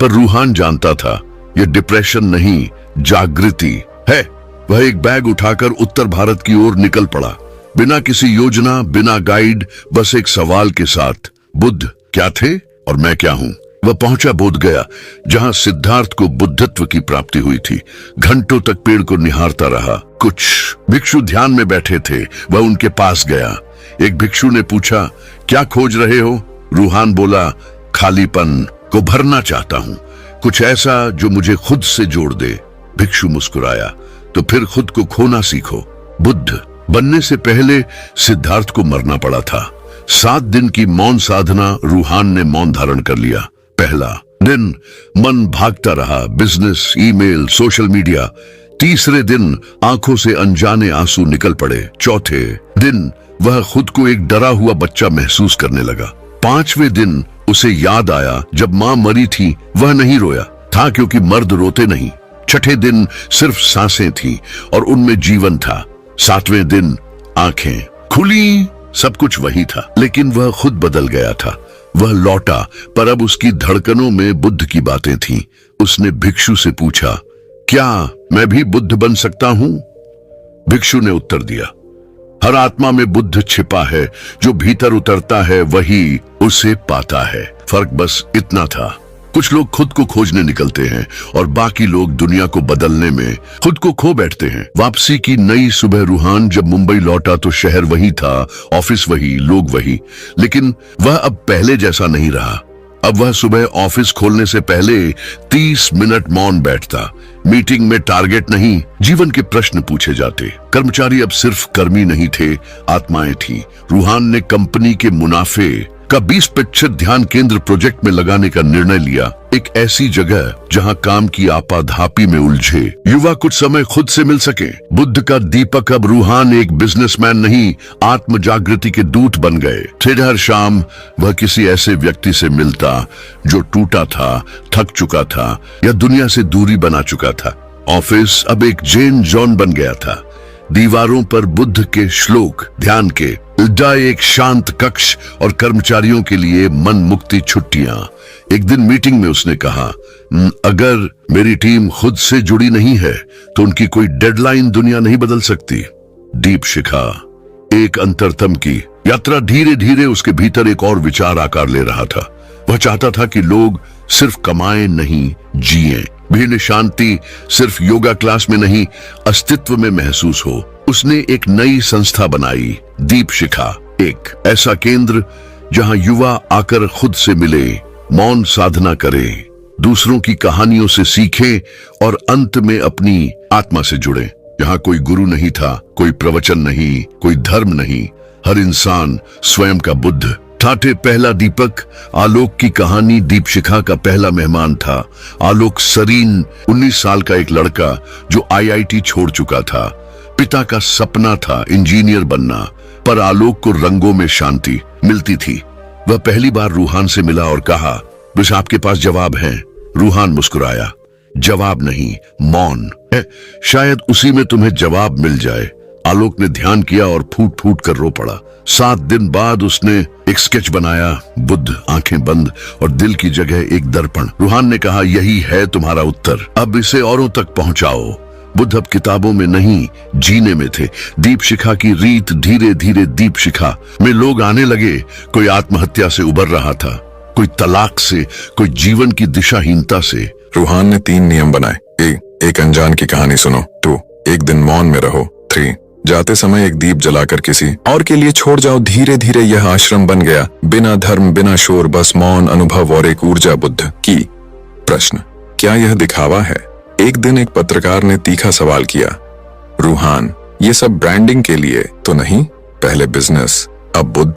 पर रूहान जानता था यह डिप्रेशन नहीं, जागृति है। वह एक बैग उठाकर उत्तर भारत की ओर निकल पड़ा, बिना किसी योजना, बिना गाइड, बस एक सवाल के साथ, बुद्ध क्या थे और मैं क्या हूं? वह पहुंचा बोध गया, जहां सिद्धार्थ को बुद्धत्व की प्राप्ति हुई थी। घंटों तक पेड़ को निहारता रहा। कुछ भिक्षु ध्यान में बैठे थे। वह उनके पास गया। एक भिक्षु ने पूछा, क्या खोज रहे हो? रूहान बोला, खालीपन को भरना चाहता हूं, कुछ ऐसा जो मुझे खुद से जोड़ दे। भिक्षु मुस्कुराया, तो फिर खुद को खोना सीखो। बुद्ध बनने से पहले सिद्धार्थ को मरना पड़ा था। 7 दिन की मौन साधना, रूहान ने मौन धारण कर लिया। पहला दिन मन भागता रहा, बिजनेस, ईमेल, सोशल मीडिया। तीसरे दिन आंखों से अनजाने आंसू निकल पड़े। चौथे दिन वह खुद को एक डरा हुआ बच्चा महसूस करने लगा। 5वें दिन उसे याद आया, जब मां मरी थी वह नहीं रोया था क्योंकि मर्द रोते नहीं। 6ठे दिन सिर्फ सांसें थी और उनमें जीवन था। 7वें दिन आंखें खुली, सब कुछ वही था, लेकिन वह खुद बदल गया था। वह लौटा, पर अब उसकी धड़कनों में बुद्ध की बातें थीं। उसने भिक्षु से पूछा, क्या मैं भी बुद्ध बन सकता हूं? भिक्षु ने उत्तर दिया, हर आत्मा में बुद्ध छिपा है, जो भीतर उतरता है वही उसे पाता है। फर्क बस इतना था, कुछ लोग खुद को खोजने निकलते हैं और बाकी लोग दुनिया को बदलने में खुद को खो बैठते हैं। वापसी की नई सुबह रूहान जब मुंबई लौटा तो शहर वही था, ऑफिस वही, लोग वही, लेकिन वह अब पहले जैसा नहीं रहा। अब वह सुबह ऑफिस खोलने से पहले 30 मिनट मौन बैठता। मीटिंग में टारगेट नहीं, जीवन के प्रश्न पूछे जाते। कर्मचारी अब सिर्फ कर्मी नहीं थे, आत्माएं थी। रूहान ने कंपनी के मुनाफे का 20% ध्यान केंद्र प्रोजेक्ट में लगाने का निर्णय लिया। एक ऐसी जगह जहां काम की आपाधापी में उलझे युवा कुछ समय खुद से मिल सके। बुद्ध का दीपक अब रूहान एक बिजनेसमैन नहीं, आत्म जागृति के दूत बन गए। फिर हर शाम वह किसी ऐसे व्यक्ति से मिलता जो टूटा था, थक चुका था या दुनिया से दूरी बना चुका था। ऑफिस अब एक जैन जोन बन गया था। दीवारों पर बुद्ध के श्लोक, ध्यान के, एक शांत कक्ष और कर्मचारियों के लिए मन मुक्ति छुट्टियां। एक दिन मीटिंग में उसने कहा, अगर मेरी टीम खुद से जुड़ी नहीं है तो उनकी कोई डेडलाइन दुनिया नहीं बदल सकती। दीप शिखा, एक अंतरतम की यात्रा। धीरे धीरे उसके भीतर एक और विचार आकार ले रहा था। वह चाहता था कि लोग सिर्फ कमाएं नहीं, जिएं। भिन्न शांति सिर्फ योगा क्लास में नहीं, अस्तित्व में महसूस हो। उसने एक नई संस्था बनाई, दीप शिखा, एक ऐसा केंद्र जहां युवा आकर खुद से मिले, मौन साधना करे, दूसरों की कहानियों से सीखे और अंत में अपनी आत्मा से जुड़े। जहां कोई गुरु नहीं था, कोई प्रवचन नहीं, कोई धर्म नहीं, हर इंसान स्वयं का बुद्ध। ठाठे पहला दीपक, आलोक की कहानी। दीप शिखा का पहला मेहमान था आलोक सरीन, 19 साल का एक लड़का जो IIT छोड़ चुका था। पिता का सपना था इंजीनियर बनना, पर आलोक को रंगों में शांति मिलती थी। वह पहली बार रूहान से मिला और कहा, बस आपके पास जवाब है। रूहान मुस्कुराया, जवाब नहीं, मौन है, शायद उसी में तुम्हें जवाब मिल जाए। आलोक ने ध्यान किया और फूट फूट कर रो पड़ा। 7 दिन बाद उसने एक स्केच बनाया, बुद्ध, आंखें बंद और दिल की जगह एक दर्पण। रूहान ने कहा, यही है तुम्हारा उत्तर, अब इसे औरों तक पहुंचाओ। बुद्ध अब किताबों में नहीं, जीने में थे। दीप शिखा की रीत धीरे धीरे दीप शिखा में लोग आने लगे। कोई आत्महत्या से उबर रहा था, कोई तलाक से, कोई जीवन की दिशाहीनता से। रूहान ने 3 नियम बनाए। एक अनजान की कहानी सुनो। 2 एक दिन मौन में रहो। 3 जाते समय एक दीप जलाकर किसी और के लिए छोड़ जाओ। धीरे धीरे यह आश्रम बन गया, बिना धर्म, बिना शोर, बस मौन, अनुभव और एक ऊर्जा बुद्ध की। प्रश्न, क्या यह दिखावा है? एक दिन एक पत्रकार ने तीखा सवाल किया, रूहान, ये सब ब्रांडिंग के लिए तो नहीं? पहले बिजनेस, अब बुद्ध।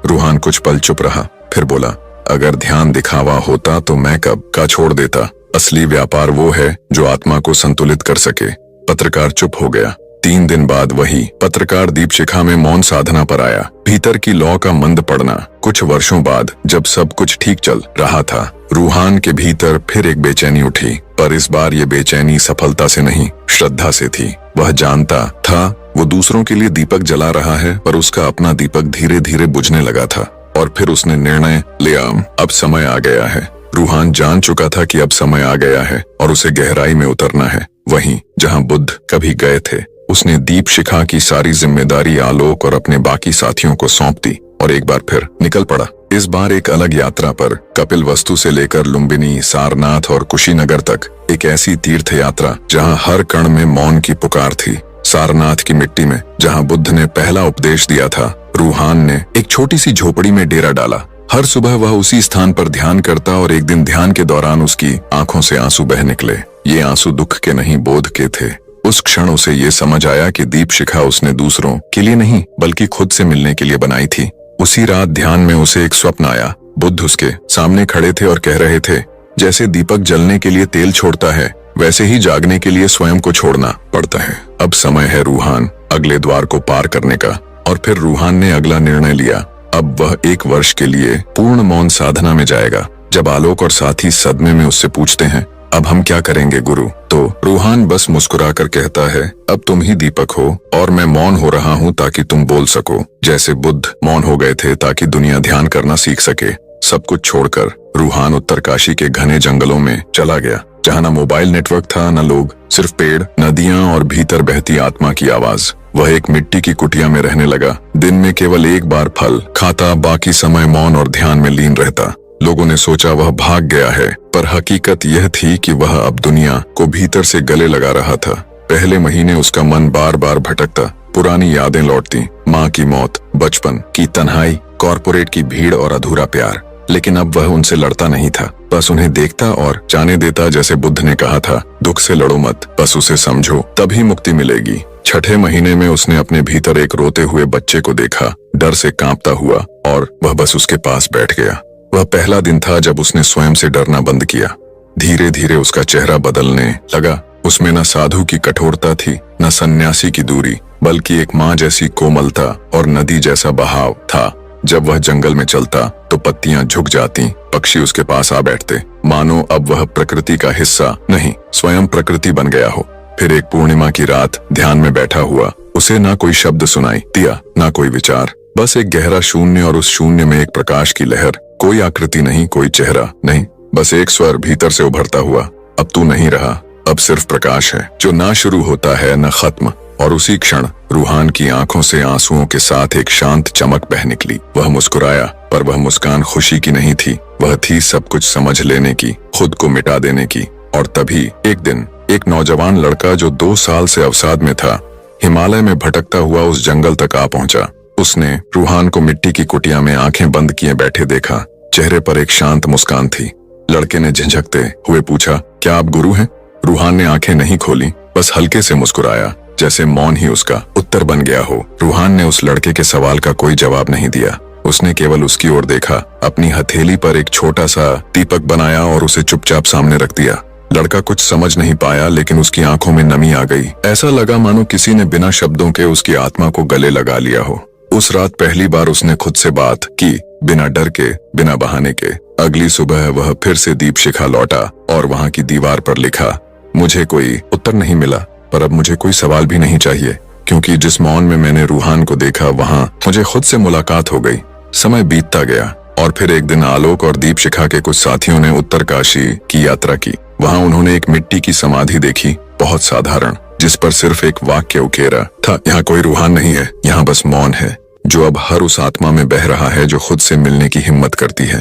रूहान कुछ पल चुप रहा, फिर बोला, अगर ध्यान दिखावा होता तो मैं कब का छोड़ देता। असली व्यापार वो है जो आत्मा को संतुलित कर सके। पत्रकार चुप हो गया। 3 दिन बाद वही पत्रकार दीप शिखा में मौन साधना पर आया। भीतर की लौ का मंद पड़ना। कुछ वर्षों बाद जब सब कुछ ठीक चल रहा था, रूहान के भीतर फिर एक बेचैनी उठी, पर इस बार ये बेचैनी सफलता से नहीं, श्रद्धा से थी। वह जानता था वो दूसरों के लिए दीपक जला रहा है, पर उसका अपना दीपक धीरे धीरे बुझने लगा था। और फिर उसने निर्णय लिया, अब समय आ गया है। रूहान जान चुका था कि अब समय आ गया है और उसे गहराई में उतरना है, वहीं जहां बुद्ध कभी गए थे। उसने दीप शिखा की सारी जिम्मेदारी आलोक और अपने बाकी साथियों को सौंप दी और एक बार फिर निकल पड़ा। इस बार एक अलग यात्रा पर, कपिल वस्तु से लेकर लुम्बिनी, सारनाथ और कुशीनगर तक। एक ऐसी तीर्थ यात्रा जहां हर कण में मौन की पुकार थी। सारनाथ की मिट्टी में, जहां बुद्ध ने पहला उपदेश दिया था, रूहान ने एक छोटी सी झोपड़ी में डेरा डाला। हर सुबह वह उसी स्थान पर ध्यान करता और एक दिन ध्यान के दौरान उसकी आंखों से आंसू बह निकले। ये आंसू दुख के नहीं, बोध के थे। उस क्षण उसे ये समझ आया कि दीप शिखा उसने दूसरों के लिए नहीं बल्कि खुद से मिलने के लिए बनाई थी। उसी रात ध्यान में उसे एक स्वप्न आया। बुद्ध उसके सामने खड़े थे और कह रहे थे, जैसे दीपक जलने के लिए तेल छोड़ता है, वैसे ही जागने के लिए स्वयं को छोड़ना पड़ता है। अब समय है रूहान, अगले द्वार को पार करने का। और फिर रूहान ने अगला निर्णय लिया। अब वह 1 वर्ष के लिए पूर्ण मौन साधना में जाएगा। जब आलोक और साथी सदमे में उससे पूछते हैं, अब हम क्या करेंगे गुरु, तो रूहान बस मुस्कुराकर कहता है, अब तुम ही दीपक हो और मैं मौन हो रहा हूँ ताकि तुम बोल सको। जैसे बुद्ध मौन हो गए थे ताकि दुनिया ध्यान करना सीख सके। सब कुछ छोड़कर रूहान उत्तरकाशी के घने जंगलों में चला गया, जहाँ न मोबाइल नेटवर्क था, न लोग, सिर्फ पेड़, नदियां और भीतर बहती आत्मा की आवाज। वह एक मिट्टी की कुटिया में रहने लगा। दिन में केवल एक बार फल खाता, बाकी समय मौन और ध्यान में लीन रहता। लोगों ने सोचा वह भाग गया है, पर हकीकत यह थी कि वह अब दुनिया को भीतर से गले लगा रहा था। पहले महीने उसका मन बार बार भटकता, पुरानी यादें लौटती, माँ की मौत, बचपन की तन्हाई, कॉर्पोरेट की भीड़ और अधूरा प्यार। लेकिन अब वह उनसे लड़ता नहीं था, बस उन्हें देखता और जाने देता। जैसे बुद्ध ने कहा था, दुख से लड़ो मत, बस उसे समझो, तभी मुक्ति मिलेगी। 6ठे महीने में उसने अपने भीतर एक रोते हुए बच्चे को देखा, डर से कांपता हुआ, और वह बस उसके पास बैठ गया। वह पहला दिन था जब उसने स्वयं से डरना बंद किया। धीरे धीरे उसका चेहरा बदलने लगा। उसमें न साधु की कठोरता थी, न सन्यासी की दूरी, बल्कि एक माँ जैसी कोमलता और नदी जैसा बहाव था। जब वह जंगल में चलता तो पत्तियां झुक जाती, पक्षी उसके पास आ बैठते, मानो अब वह प्रकृति का हिस्सा नहीं, स्वयं प्रकृति बन गया हो। फिर एक पूर्णिमा की रात ध्यान में बैठा हुआ, उसे ना कोई शब्द सुनाई दिया, ना कोई विचार, बस एक गहरा शून्य, और उस शून्य में एक प्रकाश की लहर। कोई आकृति नहीं, कोई चेहरा नहीं, बस एक स्वर भीतर से उभरता हुआ, अब तू नहीं रहा, अब सिर्फ प्रकाश है, जो ना शुरू होता है न खत्म। और उसी क्षण रूहान की आंखों से आंसुओं के साथ एक शांत चमक बह निकली। वह मुस्कुराया, पर वह मुस्कान खुशी की नहीं थी, वह थी सब कुछ समझ लेने की, खुद को मिटा देने की। और तभी एक दिन एक नौजवान लड़का जो 2 साल से अवसाद में था, हिमालय में भटकता हुआ उस जंगल तक आ पहुंचा। उसने रूहान को मिट्टी की कुटिया में आंखें बंद किए बैठे देखा। चेहरे पर एक शांत मुस्कान थी। लड़के ने झिझकते हुए पूछा, क्या आप गुरु हैं? रूहान ने आंखें नहीं खोली, बस हल्के से मुस्कुराया, जैसे मौन ही उसका उत्तर बन गया हो। रूहान ने उस लड़के के सवाल का कोई जवाब नहीं दिया। उसने केवल उसकी ओर देखा, अपनी हथेली पर एक छोटा सा दीपक बनाया और उसे चुपचाप सामने रख दिया। लड़का कुछ समझ नहीं पाया, लेकिन उसकी आंखों में नमी आ गई। ऐसा लगा मानो किसी ने बिना शब्दों के उसकी आत्मा को गले लगा लिया हो। उस रात पहली बार उसने खुद से बात की, बिना डर के, बिना बहाने के। अगली सुबह वह फिर से दीप शिखा लौटा और वहां की दीवार पर लिखा, मुझे कोई उत्तर नहीं मिला, पर अब मुझे कोई सवाल भी नहीं चाहिए, क्योंकि जिस मौन में मैंने रूहान को देखा, वहां मुझे खुद से मुलाकात हो गई। समय बीतता गया और फिर एक दिन आलोक और दीप शिखा के कुछ साथियों ने उत्तरकाशी की यात्रा की। वहां उन्होंने एक मिट्टी की समाधि देखी, बहुत साधारण, जिस पर सिर्फ एक वाक्य उकेरा था, यहाँ कोई रूहान नहीं है, यहाँ बस मौन है जो अब हर उस आत्मा में बह रहा है जो खुद से मिलने की हिम्मत करती है।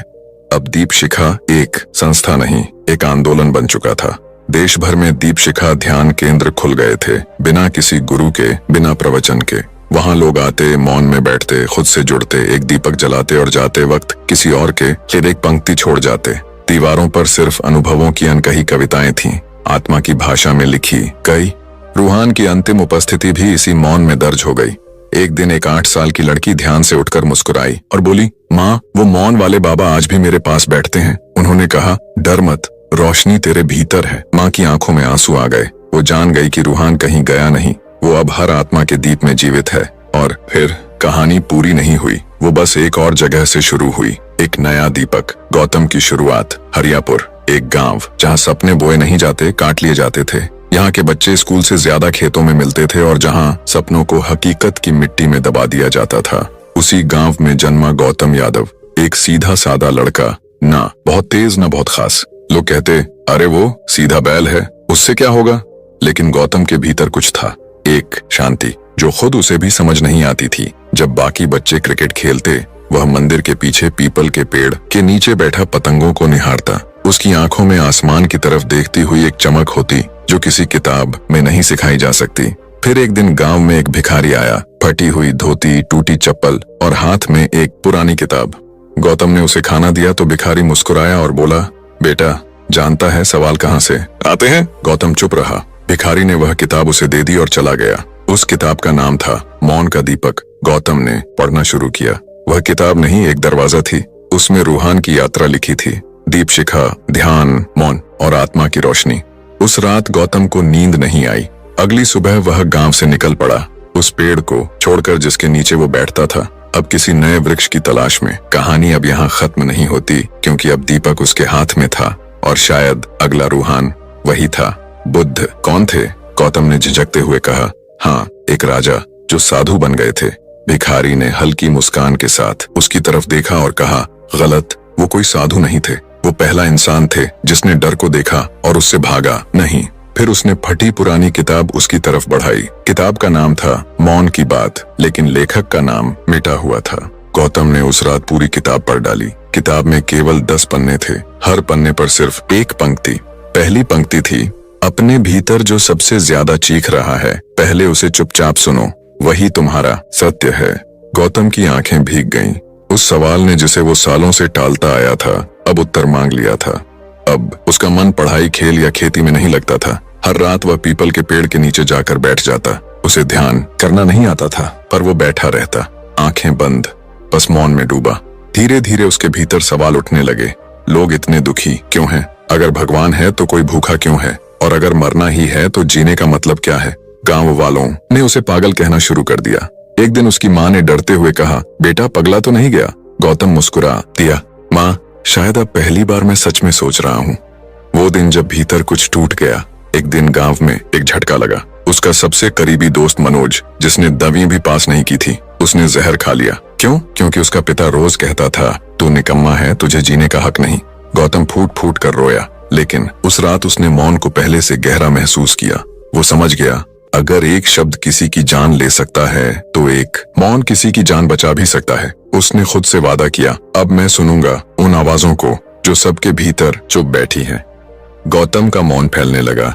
अब दीप शिखा एक संस्था नहीं, एक आंदोलन बन चुका था। देश भर में दीप शिखा ध्यान केंद्र खुल गए थे, बिना किसी गुरु के, बिना प्रवचन के। वहां लोग आते, मौन में बैठते, खुद से जुड़ते, एक दीपक जलाते और जाते वक्त किसी और के फिर एक पंक्ति छोड़ जाते। दीवारों पर सिर्फ अनुभवों की अनकही कविताएं थीं, आत्मा की भाषा में लिखी कई। रूहान की अंतिम उपस्थिति भी इसी मौन में दर्ज हो गई। एक दिन एक 8 साल की लड़की ध्यान से उठकर मुस्कुराई और बोली, माँ, वो मौन वाले बाबा आज भी मेरे पास बैठते हैं। उन्होंने कहा, डर मत, रोशनी तेरे भीतर है। माँ की आंखों में आंसू आ गए। वो जान गई कि रूहान कहीं गया नहीं, वो अब हर आत्मा के दीप में जीवित है। और फिर कहानी पूरी नहीं हुई, वो बस एक और जगह से शुरू हुई। एक नया दीपक, गौतम की शुरुआत, हरियापुर, एक गांव जहां सपने बोए नहीं जाते, काट लिए जाते थे। यहाँ के बच्चे स्कूल से ज्यादा खेतों में मिलते थे और जहां सपनों को हकीकत की मिट्टी में दबा दिया जाता था। उसी गांव में जन्मा गौतम यादव, एक सीधा सादा लड़का, ना बहुत तेज ना बहुत खास। लोग कहते, अरे वो सीधा बैल है, उससे क्या होगा। लेकिन गौतम के भीतर कुछ था, एक शांति जो खुद उसे भी समझ नहीं आती थी। जब बाकी बच्चे क्रिकेट खेलते, वह मंदिर के पीछे पीपल के पेड़ के नीचे बैठा पतंगों को निहारता। उसकी आंखों में आसमान की तरफ देखती हुई एक चमक होती जो किसी किताब में नहीं सिखाई जा सकती। फिर एक दिन गांव में एक भिखारी आया, फटी हुई धोती, टूटी चप्पल और हाथ में एक पुरानी किताब। गौतम ने उसे खाना दिया तो भिखारी मुस्कुराया और बोला, बेटा, जानता है सवाल कहाँ से आते हैं। गौतम चुप रहा। भिखारी ने वह किताब उसे दे दी और चला गया। उस किताब का नाम था मौन का दीपक। गौतम ने पढ़ना शुरू किया। वह किताब नहीं, एक दरवाजा थी। उसमें रूहान की यात्रा लिखी थी, दीप शिखा, ध्यान, मौन और आत्मा की रोशनी। उस रात गौतम को नींद नहीं आई। अगली सुबह वह गांव से निकल पड़ा, उस पेड़ को छोड़कर जिसके नीचे वो बैठता था, अब किसी नए वृक्ष की तलाश में। कहानी अब यहाँ खत्म नहीं होती, क्योंकि अब दीपक उसके हाथ में था और शायद अगला रूहान वही था। बुद्ध कौन थे? गौतम ने झिझकते हुए कहा, हाँ, एक राजा जो साधु बन गए थे। भिखारी ने हल्की मुस्कान के साथ उसकी तरफ देखा और कहा, गलत, वो कोई साधु नहीं थे, वो पहला इंसान थे जिसने डर को देखा और उससे भागा नहीं। फिर उसने फटी पुरानी किताब उसकी तरफ बढ़ाई। किताब का नाम था मौन की बात, लेकिन लेखक का नाम मिटा हुआ था। गौतम ने उस रात पूरी किताब पढ़ डाली। किताब में केवल 10 पन्ने थे, हर पन्ने पर सिर्फ एक पंक्ति। पहली पंक्ति थी, अपने भीतर जो सबसे ज्यादा चीख रहा है, पहले उसे चुपचाप सुनो, वही तुम्हारा सत्य है। गौतम की आंखें भीग गईं। उस सवाल ने जिसे वो सालों से टालता आया था, अब उत्तर मांग लिया था। अब उसका मन पढ़ाई, खेल या खेती में नहीं लगता था। हर रात वह पीपल के पेड़ के नीचे जाकर बैठ जाता। उसे ध्यान करना नहीं आता था, पर वो बैठा रहता, आंखें बंद, बस मौन में डूबा। धीरे धीरे उसके भीतर सवाल उठने लगे। लोग इतने दुखी क्यों हैं? अगर भगवान है तो कोई भूखा क्यों है? और अगर मरना ही है तो जीने का मतलब क्या है? गांव वालों ने उसे पागल कहना शुरू कर दिया। एक दिन उसकी माँ ने डरते हुए कहा, बेटा, पगला तो नहीं गया? गौतम मुस्कुरा दिया, माँ, शायद अब पहली बार मैं सच में सोच रहा हूँ। वो दिन जब भीतर कुछ टूट गया। एक दिन गांव में एक झटका लगा। उसका सबसे करीबी दोस्त मनोज, जिसने 10वीं भी पास नहीं की थी, उसने जहर खा लिया। क्यों? क्योंकि उसका पिता रोज कहता था, तू निकम्मा है, तुझे जीने का हक नहीं। गौतम फूट फूट कर रोया, लेकिन उस रात उसने मौन को पहले से गहरा महसूस किया। वो समझ गया, अगर एक शब्द किसी की जान ले सकता है तो एक मौन किसी की जान बचा भी सकता है। उसने खुद से वादा किया, अब मैं सुनूंगा उन आवाजों को जो सबके भीतर चुप बैठी हैं। गौतम का मौन फैलने लगा।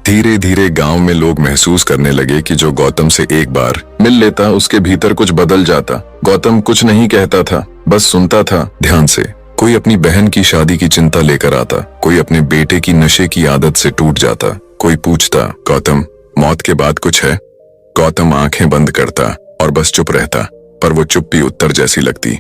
धीरे धीरे गांव में लोग महसूस करने लगे कि जो गौतम से एक बार मिल लेता, उसके भीतर कुछ बदल जाता। गौतम कुछ नहीं कहता था, बस सुनता था ध्यान से। कोई अपनी बहन की शादी की चिंता लेकर आता, कोई अपने बेटे की नशे की आदत से टूट जाता, कोई पूछता, गौतम, मौत के बाद कुछ है? गौतम आंखें बंद करता और बस चुप रहता, पर वो चुप्पी उत्तर जैसी लगती।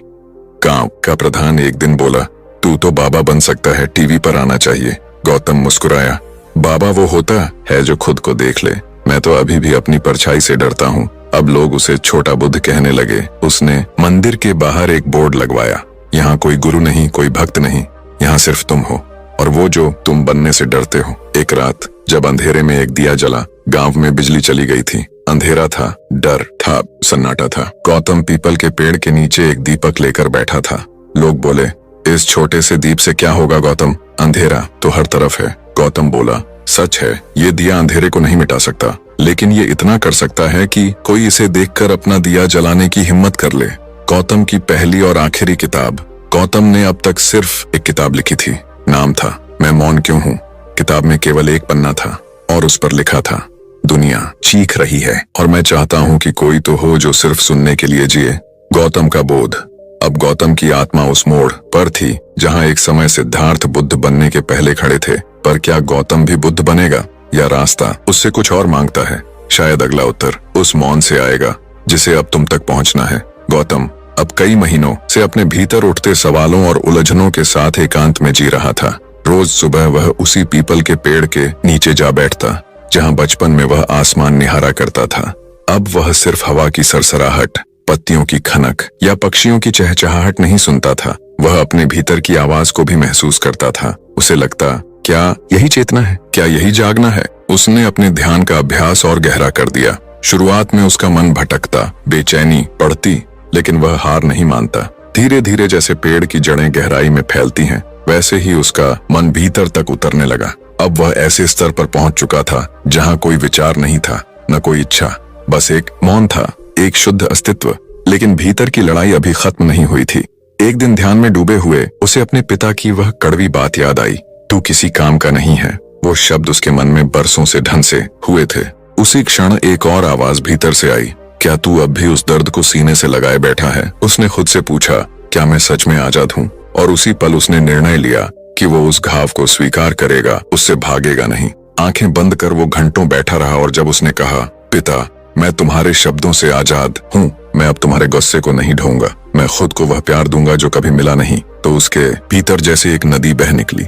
गांव का प्रधान एक दिन बोला, तू तो बाबा बन सकता है, टीवी पर आना चाहिए। गौतम मुस्कुराया, बाबा वो होता है जो खुद को देख ले। मैं तो अभी भी अपनी परछाई से डरता हूँ। अब लोग उसे छोटा बुद्ध कहने लगे। उसने मंदिर के बाहर एक बोर्ड लगवाया, यहाँ कोई गुरु नहीं, कोई भक्त नहीं, यहाँ सिर्फ तुम हो और वो जो तुम बनने से डरते हो। एक रात जब अंधेरे में एक दिया जला, गांव में बिजली चली गई थी। अंधेरा था, डर था, सन्नाटा था। गौतम पीपल के पेड़ के नीचे एक दीपक लेकर बैठा था। लोग बोले, इस छोटे से दीप से क्या होगा गौतम? अंधेरा तो हर तरफ है। गौतम बोला, सच है, ये दिया अंधेरे को नहीं मिटा सकता, लेकिन ये इतना कर सकता है कि कोई इसे देखकर अपना दिया जलाने की हिम्मत कर ले। गौतम की पहली और आखिरी किताब। गौतम ने अब तक सिर्फ एक किताब लिखी थी। नाम था मैं मौन क्यों हूँ। किताब में केवल एक पन्ना था और उस पर लिखा था, दुनिया चीख रही है और मैं चाहता हूँ कि कोई तो हो जो सिर्फ सुनने के लिए जिए। गौतम का बोध। अब गौतम की आत्मा उस मोड़ पर थी जहाँ एक समय सिद्धार्थ बुद्ध बनने के पहले खड़े थे। पर क्या गौतम भी बुद्ध बनेगा या रास्ता उससे कुछ और मांगता है? शायद अगला उत्तर उस मौन से आएगा जिसे अब तुम तक पहुंचना है। गौतम अब कई महीनों से अपने भीतर उठते सवालों और उलझनों के साथ एकांत में जी रहा था। रोज सुबह वह उसी पीपल के पेड़ के नीचे जा बैठता जहां बचपन में वह आसमान निहारा करता था। अब वह सिर्फ हवा की सरसराहट, पत्तियों की खनक या पक्षियों की चहचहाहट नहीं सुनता था। वह अपने भीतर की आवाज को भी महसूस करता था। उसे लगता, क्या यही चेतना है? क्या यही जागना है? उसने अपने ध्यान का अभ्यास और गहरा कर दिया। शुरुआत में उसका मन भटकता, बेचैनी बढ़ती, लेकिन वह हार नहीं मानता। धीरे धीरे जैसे पेड़ की जड़ें गहराई में फैलती हैं, वैसे ही उसका मन भीतर तक उतरने लगा। अब वह ऐसे स्तर पर पहुंच चुका था जहां कोई विचार नहीं था, न कोई इच्छा, बस एक मौन था, एक शुद्ध अस्तित्व। लेकिन भीतर की लड़ाई अभी खत्म नहीं हुई थी। एक दिन ध्यान में डूबे हुए उसे अपने पिता की वह कड़वी बात याद आई, तू किसी काम का नहीं है। वो शब्द उसके मन में बरसों से ढंसे हुए थे। उसी क्षण एक और आवाज भीतर से आई, क्या तू अब भी उस दर्द को सीने से लगाए बैठा है? उसने खुद से पूछा, क्या मैं सच में आजाद हूँ? और उसी पल उसने निर्णय लिया कि वो उस घाव को स्वीकार करेगा, उससे भागेगा नहीं। आंखें बंद कर वो घंटों बैठा रहा और जब उसने कहा, पिता मैं तुम्हारे शब्दों से आजाद हूँ, मैं अब तुम्हारे गुस्से को नहीं ढोऊंगा, मैं खुद को वह प्यार दूंगा जो कभी मिला नहीं, तो उसके भीतर जैसे एक नदी बह निकली।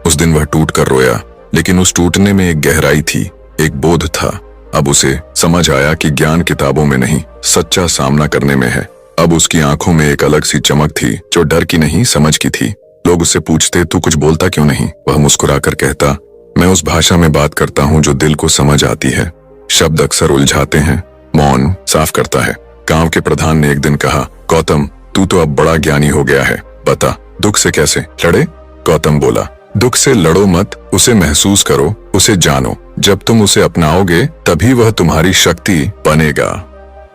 उस दिन वह टूट कर रोया, लेकिन उस टूटने में एक गहराई थी, एक बोध था। अब उसे समझ आया कि ज्ञान किताबों में नहीं, सच्चा सामना करने में है। अब उसकी आंखों में एक अलग सी चमक थी जो डर की नहीं, समझ की थी। लोग उससे पूछते, तू कुछ बोलता क्यों नहीं? वह मुस्कुराकर कहता, मैं उस भाषा में बात करता हूँ जो दिल को समझ आती है। शब्द अक्सर उलझाते हैं, मौन साफ करता है। गांव के प्रधान ने एक दिन कहा, गौतम तू तो अब बड़ा ज्ञानी हो गया है, बता दुख से कैसे लड़े? गौतम बोला, दुख से लड़ो मत, उसे महसूस करो, उसे जानो। जब तुम उसे अपनाओगे तभी वह तुम्हारी शक्ति बनेगा।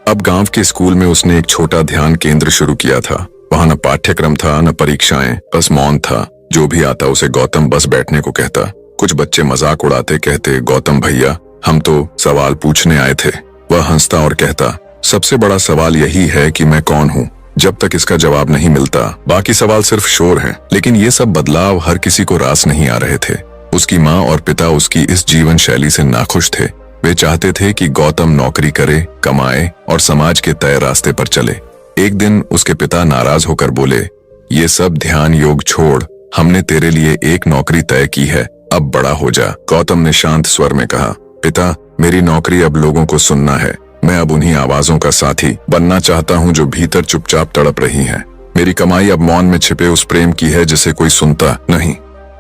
अब गांव के स्कूल में उसने एक छोटा ध्यान केंद्र शुरू किया था। वहां न पाठ्यक्रम था, न परीक्षाएं, बस मौन था। जो भी आता उसे गौतम बस बैठने को कहता। कुछ बच्चे मजाक उड़ाते, कहते, गौतम भैया हम तो सवाल पूछने आए थे। वह हंसता और कहता, सबसे बड़ा सवाल यही है कि मैं कौन हूँ। जब तक इसका जवाब नहीं मिलता बाकी सवाल सिर्फ शोर हैं। लेकिन ये सब बदलाव हर किसी को रास नहीं आ रहे थे। उसकी माँ और पिता उसकी इस जीवन शैली से नाखुश थे। वे चाहते थे कि गौतम नौकरी करे, कमाए और समाज के तय रास्ते पर चले। एक दिन उसके पिता नाराज होकर बोले, ये सब ध्यान योग छोड़, हमने तेरे लिए एक नौकरी तय की है, अब बड़ा हो जा। गौतम ने शांत स्वर में कहा, पिता मेरी नौकरी अब लोगों को सुनना है। मैं अब उन्हीं आवाजों का साथी बनना चाहता हूँ जो भीतर चुपचाप तड़प रही हैं। मेरी कमाई अब मौन में छिपे उस प्रेम की है जिसे कोई सुनता नहीं।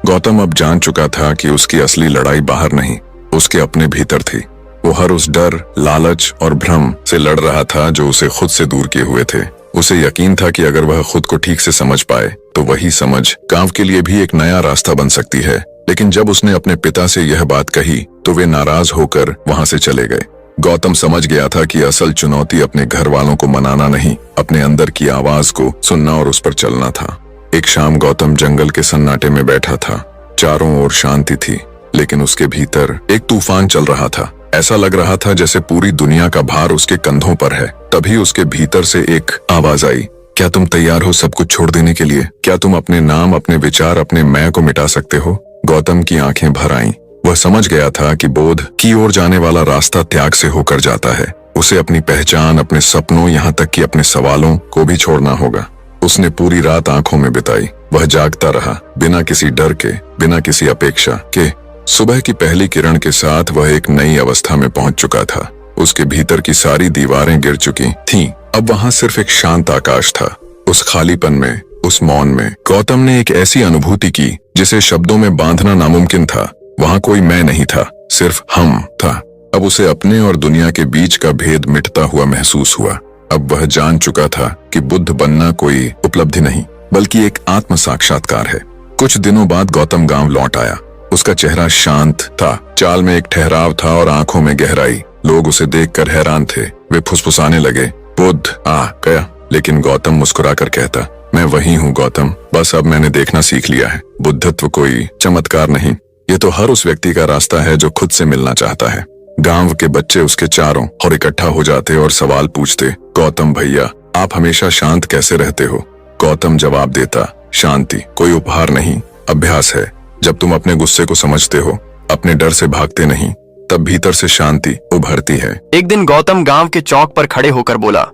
गौतम अब जान चुका था कि उसकी असली लड़ाई बाहर नहीं, उसके अपने भीतर थी। वो हर उस डर, लालच और भ्रम से लड़ रहा था जो उसे खुद से दूर किए हुए थे। उसे यकीन था कि अगर वह खुद को ठीक से समझ पाए तो वही समझ गांव के लिए भी एक नया रास्ता बन सकती है। लेकिन जब उसने अपने पिता से यह बात कही तो वे नाराज होकर वहां से चले गए। गौतम समझ गया था कि असल चुनौती अपने घर वालों को मनाना नहीं, अपने अंदर की आवाज को सुनना और उस पर चलना था। एक शाम गौतम जंगल के सन्नाटे में बैठा था। चारों ओर शांति थी, लेकिन उसके भीतर एक तूफान चल रहा था। ऐसा लग रहा था जैसे पूरी दुनिया का भार उसके कंधों पर है। तभी उसके भीतर से एक आवाज आई, क्या तुम तैयार हो सब कुछ छोड़ देने के लिए? क्या तुम अपने नाम, अपने विचार, अपने मैं को मिटा सकते हो? गौतम की आंखें भर आईं। वह समझ गया था कि बोध की ओर जाने वाला रास्ता त्याग से होकर जाता है। उसे अपनी पहचान, अपने सपनों, यहाँ तक कि अपने सवालों को भी छोड़ना होगा। उसने पूरी रात आंखों में बिताई। वह जागता रहा, बिना किसी डर के, बिना किसी अपेक्षा के। सुबह की पहली किरण के साथ वह एक नई अवस्था में पहुंच चुका था। उसके भीतर की सारी दीवारें गिर चुकी थीं। अब वहां सिर्फ एक शांत आकाश था। उस खालीपन में, उस मौन में गौतम ने एक ऐसी अनुभूति की जिसे शब्दों में बांधना नामुमकिन था। वहां कोई मैं नहीं था, सिर्फ हम था। अब उसे अपने और दुनिया के बीच का भेद मिटता हुआ महसूस हुआ। अब वह जान चुका था कि बुद्ध बनना कोई उपलब्धि नहीं, बल्कि एक आत्म साक्षात्कार है। कुछ दिनों बाद गौतम गांव लौट आया। उसका चेहरा शांत था, चाल में एक ठहराव था और आंखों में गहराई। लोग उसे देखकर हैरान थे। वे फुसफुसाने लगे, बुद्ध आ गया। लेकिन गौतम मुस्कुराकर कहता, मैं वही हूँ गौतम, बस अब मैंने देखना सीख लिया है। बुद्धत्व कोई चमत्कार नहीं, ये तो हर उस व्यक्ति का रास्ता है जो खुद से मिलना चाहता है। गांव के बच्चे उसके चारों और इकट्ठा हो जाते और सवाल पूछते, गौतम भैया आप हमेशा शांत कैसे रहते हो? गौतम जवाब देता, शांति कोई उपहार नहीं, अभ्यास है। जब तुम अपने गुस्से को समझते हो, अपने डर से भागते नहीं, तब भीतर से शांति उभरती है। एक दिन गौतम गांव के चौक पर खड़े होकर बोला,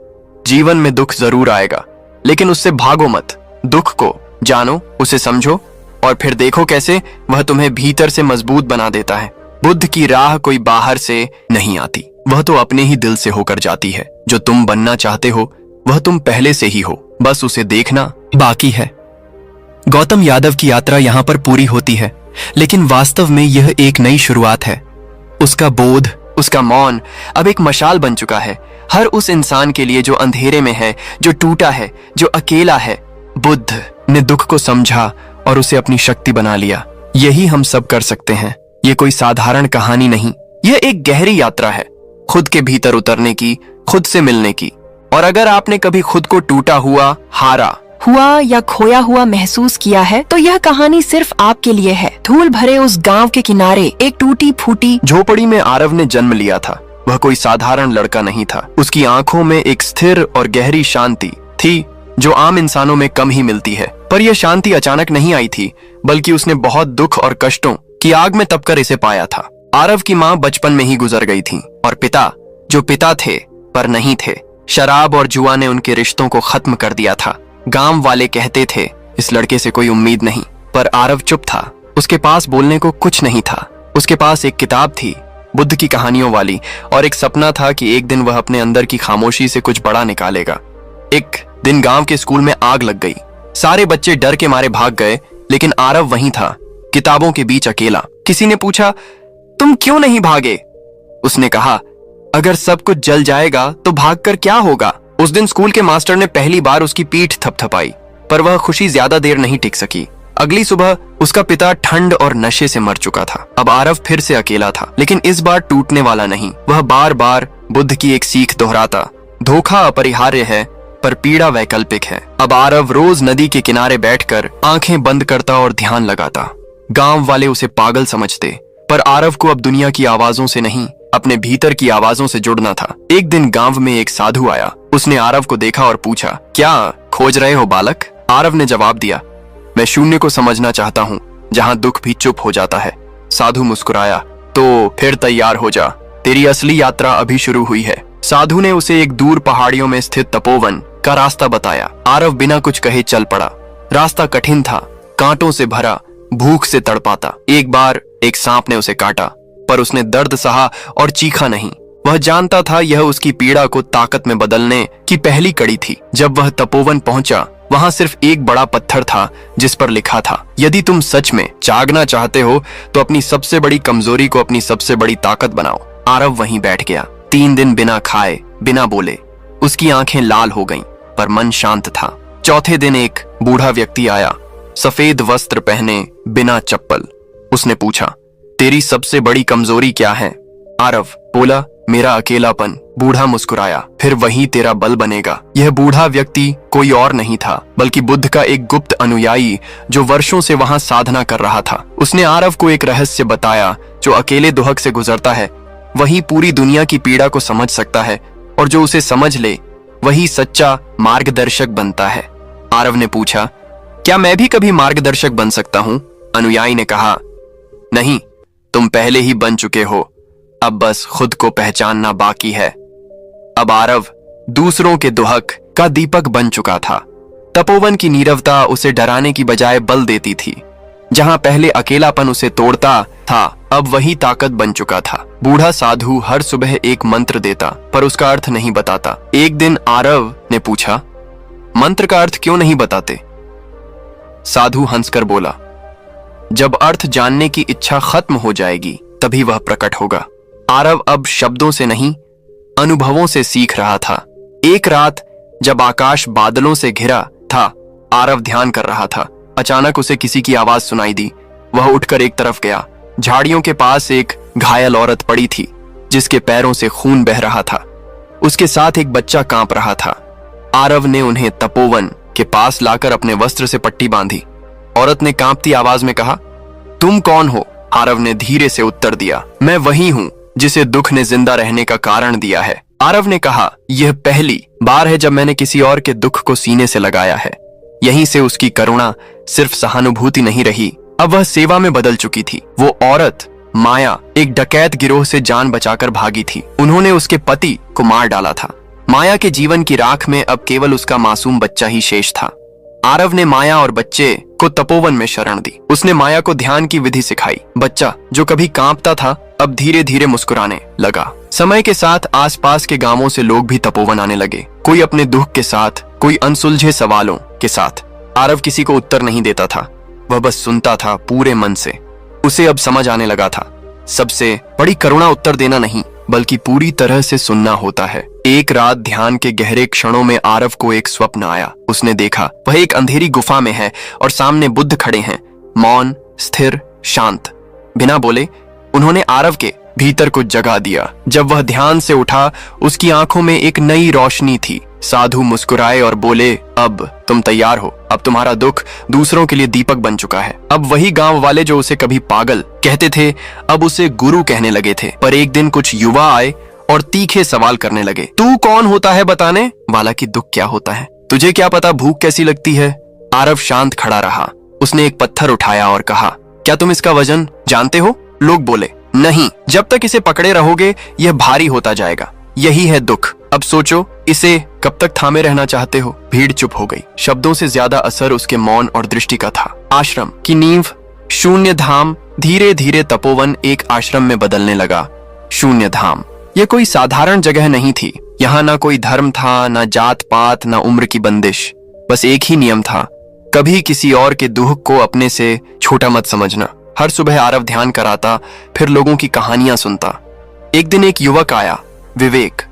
जीवन में दुख जरूर आएगा, लेकिन उससे भागो मत। दुख को जानो, उसे समझो और फिर देखो कैसे वह तुम्हें भीतर से मजबूत बना देता है। बुद्ध की राह कोई बाहर से नहीं आती, वह तो अपने ही दिल से होकर जाती है। जो तुम बनना चाहते हो वह तुम पहले से ही हो, बस उसे देखना बाकी है। गौतम यादव की यात्रा यहाँ पर पूरी होती है, लेकिन वास्तव में यह एक नई शुरुआत है। उसका बोध, उसका मौन अब एक मशाल बन चुका है, हर उस इंसान के लिए जो अंधेरे में है, जो टूटा है, जो अकेला है। बुद्ध ने दुख को समझा और उसे अपनी शक्ति बना लिया। यही हम सब कर सकते हैं। ये कोई साधारण कहानी नहीं, यह एक गहरी यात्रा है, खुद के भीतर उतरने की, खुद से मिलने की। और अगर आपने कभी खुद को टूटा हुआ, हारा हुआ या खोया हुआ महसूस किया है, तो यह कहानी सिर्फ आपके लिए है। धूल भरे उस गांव के किनारे एक टूटी फूटी झोपड़ी में आरव ने जन्म लिया था। वह कोई साधारण लड़का नहीं था। उसकी आंखों में एक स्थिर और गहरी शांति थी जो आम इंसानों में कम ही मिलती है। पर यह शांति अचानक नहीं आई थी, बल्कि उसने बहुत दुख और कष्टों की आग में तपकर इसे पाया था। आरव की माँ बचपन में ही गुजर गई थी और पिता, जो पिता थे पर नहीं थे, शराब और जुआ ने उनके रिश्तों को खत्म कर दिया था। गांव वाले कहते थे इस लड़के से कोई उम्मीद नहीं, पर आरव चुप था। उसके पास बोलने को कुछ नहीं था। उसके पास एक किताब थी, बुद्ध की कहानियों वाली, और एक सपना था कि एक दिन वह अपने अंदर की खामोशी से कुछ बड़ा निकालेगा। एक दिन गांव के स्कूल में आग लग गई। सारे बच्चे डर के मारे भाग गए, लेकिन आरव वहीं था, किताबों के बीच अकेला। किसी ने पूछा, तुम क्यों नहीं भागे? उसने कहा, अगर सब कुछ जल जाएगा तो भागकर क्या होगा? उस दिन स्कूल के मास्टर ने पहली बार उसकी पीठ थपथपाई, पर वह खुशी ज्यादा देर नहीं टिक सकी। अगली सुबह उसका पिता ठंड और नशे से मर चुका था। अब आरव फिर से अकेला था, लेकिन इस बार टूटने वाला नहीं। वह बार बार बुद्ध की एक सीख दोहराता, धोखा अपरिहार्य है पर पीड़ा वैकल्पिक है। अब आरव रोज नदी के किनारे बैठकर आंखें बंद करता और ध्यान लगाता। गांव वाले उसे पागल समझते, पर आरव को अब दुनिया की आवाजों से नहीं, अपने भीतर की आवाजों से जुड़ना था। एक दिन गांव में एक साधु आया। उसने आरव को देखा और पूछा, क्या खोज रहे हो बालक? आरव ने जवाब दिया, मैं शून्य को समझना चाहता हूँ, जहाँ दुख भी चुप हो जाता है। साधु मुस्कुराया, तो फिर तैयार हो जा, तेरी असली यात्रा अभी शुरू हुई है। साधु ने उसे एक दूर पहाड़ियों में स्थित तपोवन का रास्ता बताया। आरव बिना कुछ कहे चल पड़ा। रास्ता कठिन था, कांटों से भरा, भूख से तड़पाता। एक बार एक सांप ने उसे काटा, पर उसने दर्द सहा और चीखा नहीं। वह जानता था यह उसकी पीड़ा को ताकत में बदलने की पहली कड़ी थी। जब वह तपोवन पहुंचा, वहां सिर्फ एक बड़ा पत्थर था जिस पर लिखा था, यदि तुम सच में जागना चाहते हो तो अपनी सबसे बड़ी कमजोरी को अपनी सबसे बड़ी ताकत बनाओ। आरव वहीं बैठ गया। 3 दिन बिना खाए, बिना बोले। उसकी आंखें लाल हो गईं, पर मन शांत था। चौथे दिन एक बूढ़ा व्यक्ति आया, सफेद वस्त्र पहने, बिना चप्पल। उसने पूछा, तेरी सबसे बड़ी कमजोरी क्या है? आरव बोला, मेरा अकेलापन। बूढ़ा मुस्कुराया, फिर वही तेरा बल बनेगा। यह बूढ़ा व्यक्ति कोई और नहीं था, बल्कि बुद्ध का एक गुप्त अनुयायी जो वर्षों से वहां साधना कर रहा था। उसने आरव को एक रहस्य बताया, जो अकेले दुहक से गुजरता है वही पूरी दुनिया की पीड़ा को समझ सकता है, और जो उसे समझ ले वही सच्चा मार्गदर्शक बनता है। आरव ने पूछा, क्या मैं भी कभी मार्गदर्शक बन सकता हूं? अनुयायी ने कहा, नहीं, तुम पहले ही बन चुके हो, अब बस खुद को पहचानना बाकी है। अब आरव दूसरों के दुहक का दीपक बन चुका था। तपोवन की नीरवता उसे डराने की बजाय बल देती थी। जहां पहले अकेलापन उसे तोड़ता था, अब वही ताकत बन चुका था। बूढ़ा साधु हर सुबह एक मंत्र देता, पर उसका अर्थ नहीं बताता। एक दिन आरव ने पूछा, मंत्र का अर्थ क्यों नहीं बताते? साधु हंसकर बोला, जब अर्थ जानने की इच्छा खत्म हो जाएगी तभी वह प्रकट होगा। आरव अब शब्दों से नहीं, अनुभवों से सीख रहा था। एक रात जब आकाश बादलों से घिरा था, आरव ध्यान कर रहा था। अचानक उसे किसी की आवाज सुनाई दी। वह उठकर एक तरफ गया। झाड़ियों के पास एक घायल औरत पड़ी थी, जिसके पैरों से खून बह रहा था। उसके साथ एक बच्चा कांप रहा था। आरव ने उन्हें तपोवन के पास लाकर अपने वस्त्र से पट्टी बांधी। औरत ने कांपती आवाज में कहा, तुम कौन हो? आरव ने धीरे से उत्तर दिया, मैं वही हूं जिसे दुख ने जिंदा रहने का कारण दिया है। आरव ने कहा, यह पहली बार है जब मैंने किसी और के दुख को सीने से लगाया है। यहीं से उसकी करुणा सिर्फ सहानुभूति नहीं रही, अब वह सेवा में बदल चुकी थी। वो औरत माया एक डकैत गिरोह से जान बचाकर भागी थी। उन्होंने उसके पति को मार डाला था। माया के जीवन की राख में अब केवल उसका मासूम बच्चा ही शेष था। आरव ने माया और बच्चे को तपोवन में शरण दी। उसने माया को ध्यान की विधि सिखाई। बच्चा जो कभी कांपता था अब धीरे धीरे मुस्कुराने लगा। समय के साथ आसपास के गांवों से लोग भी तपोवन आने लगे, कोई अपने दुख के साथ, कोई अनसुलझे सवालों के साथ। आरव किसी को उत्तर नहीं देता था, वह बस सुनता था पूरे मन से। उसे अब समझ आने लगा था, सबसे बड़ी करुणा उत्तर देना नहीं बल्कि पूरी तरह से सुनना होता है। एक रात ध्यान के गहरे क्षणों में आरव को एक स्वप्न आया। उसने देखा वह एक अंधेरी गुफा में है और सामने बुद्ध खड़े हैं, मौन, स्थिर, शांत। बिना बोले उन्होंने आरव के भीतर कुछ जगा दिया। जब वह ध्यान से उठा उसकी आंखों में एक नई रोशनी थी। साधु मुस्कुराए और बोले, अब तुम तैयार हो, अब तुम्हारा दुख दूसरों के लिए दीपक बन चुका है। अब वही गांव वाले जो उसे कभी पागल कहते थे अब उसे गुरु कहने लगे थे। पर एक दिन कुछ युवा आए और तीखे सवाल करने लगे, तू कौन होता है बताने वाला कि दुख क्या होता है? तुझे क्या पता भूख कैसी लगती है? आरव शांत खड़ा रहा। उसने एक पत्थर उठाया और कहा, क्या तुम इसका वजन जानते हो? लोग बोले, नहीं, जब तक इसे पकड़े रहोगे यह भारी होता जाएगा। यही है दुख। अब सोचो, इसे कब तक थामे रहना चाहते हो? भीड़ चुप हो गई। शब्दों से ज्यादा असर उसके मौन और दृष्टि का था। आश्रम की नींव, शून्य धाम। धीरे धीरे तपोवन एक आश्रम में बदलने लगा। शून्य धाम यह कोई साधारण जगह नहीं थी। यहाँ ना कोई धर्म था, ना जात पात, ना उम्र की बंदिश। बस एक ही नियम था, कभी किसी और के दुख को अपने से छोटा मत समझना। हर सुबह आरव ध्यान कराता, फिर लोगों की कहानियां सुनता। एक दिन एक युवक आया, विवेक।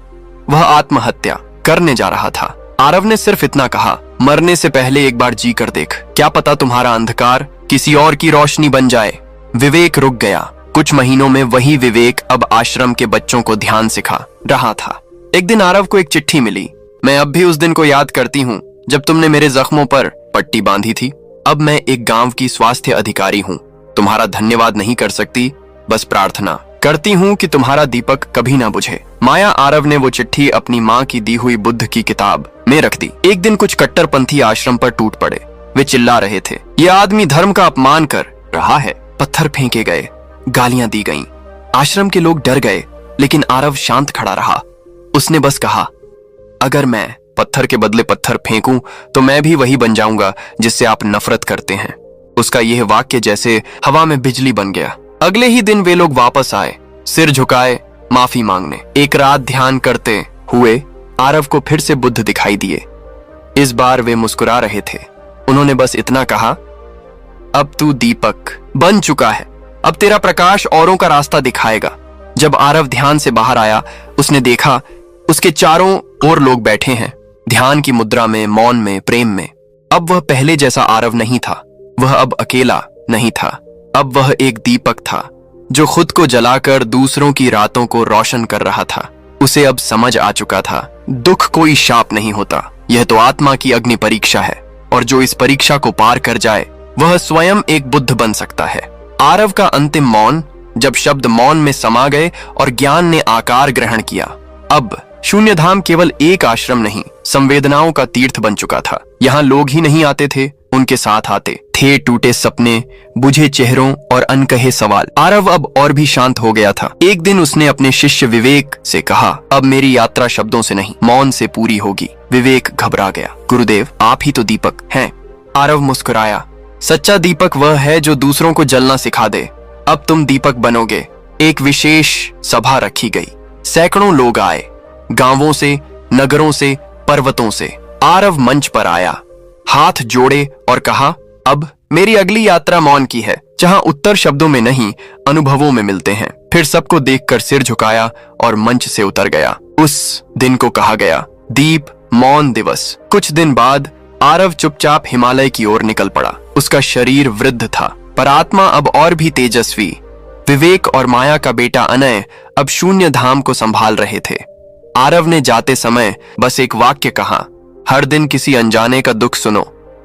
वह आत्महत्या करने जा रहा था। आरव ने सिर्फ इतना कहा, मरने से पहले एक बार जी कर देख, क्या पता तुम्हारा अंधकार किसी और की रोशनी बन जाए। विवेक रुक गया। कुछ महीनों में वही विवेक अब आश्रम के बच्चों को ध्यान सिखा रहा था। एक दिन आरव को एक चिट्ठी मिली, मैं अब भी उस दिन को याद करती हूँ जब तुमने मेरे जख्मों पर पट्टी बांधी थी। अब मैं एक गांव की स्वास्थ्य अधिकारी हूँ। तुम्हारा धन्यवाद नहीं कर सकती, बस प्रार्थना करती हूँ कि तुम्हारा दीपक कभी ना बुझे। माया आरव ने वो चिट्ठी अपनी माँ की दी हुई बुद्ध की किताब में रख दी। एक दिन कुछ कट्टरपंथी आश्रम पर टूट पड़े। वे चिल्ला रहे थे, ये आदमी धर्म का अपमान कर रहा है। पत्थर फेंके गए, गालियां दी गईं। आश्रम के लोग डर गए, लेकिन आरव शांत खड़ा रहा। उसने बस कहा, अगर मैं पत्थर के बदले पत्थर फेंकूं तो मैं भी वही बन जाऊंगा जिससे आप नफरत करते हैं। उसका यह वाक्य जैसे हवा में बिजली बन गया। अगले ही दिन वे लोग वापस आए, सिर झुकाए, माफी मांगने। एक रात ध्यान करते हुए आरव को फिर से बुद्ध दिखाई दिए। इस बार वे मुस्कुरा रहे थे। उन्होंने बस इतना कहा, अब तू दीपक बन चुका है, अब तेरा प्रकाश औरों का रास्ता दिखाएगा। जब आरव ध्यान से बाहर आया, उसने देखा उसके चारों ओर लोग बैठे हैं, ध्यान की मुद्रा में, मौन में, प्रेम में। अब वह पहले जैसा आरव नहीं था। वह अब अकेला नहीं था। अब वह एक दीपक था जो खुद को जलाकर दूसरों की रातों को रोशन कर रहा था। उसे अब समझ आ चुका था, दुख कोई शाप नहीं होता, यह तो आत्मा की अग्नि परीक्षा है, और जो इस परीक्षा को पार कर जाए वह स्वयं एक बुद्ध बन सकता है। आरव का अंतिम मौन, जब शब्द मौन में समा गए और ज्ञान ने आकार ग्रहण किया। अब शून्यधाम केवल एक आश्रम नहीं, संवेदनाओं का तीर्थ बन चुका था। यहाँ लोग ही नहीं आते थे, उनके साथ आते थे टूटे सपने, बुझे चेहरों और अनकहे सवाल। आरव अब और भी शांत हो गया था। एक दिन उसने अपने शिष्य विवेक से कहा, अब मेरी यात्रा शब्दों से नहीं, मौन से पूरी होगी। विवेक घबरा गया, गुरुदेव आप ही तो दीपक हैं। आरव मुस्कुराया, सच्चा दीपक वह है जो दूसरों को जलना सिखा दे। अब तुम दीपक बनोगे। एक विशेष सभा रखी गई। सैकड़ों लोग आए, गांवों से, नगरों से, पर्वतों से। आरव मंच पर आया, हाथ जोड़े और कहा, अब मेरी अगली यात्रा मौन की है, जहां उत्तर शब्दों में नहीं, अनुभवों में मिलते हैं। फिर सबको देखकर सिर झुकाया और मंच से उतर गया। उस दिन को कहा गया दीप मौन दिवस। कुछ दिन बाद आरव चुपचाप हिमालय की ओर निकल पड़ा। उसका शरीर वृद्ध था, पर आत्मा अब और भी तेजस्वी। विवेक और माया का बेटा अनय अब शून्य धाम को संभाल रहे थे। आरव ने जाते समय बस एक वाक्य कहा, हर दिन किसी अनजाने का दुख सुनो,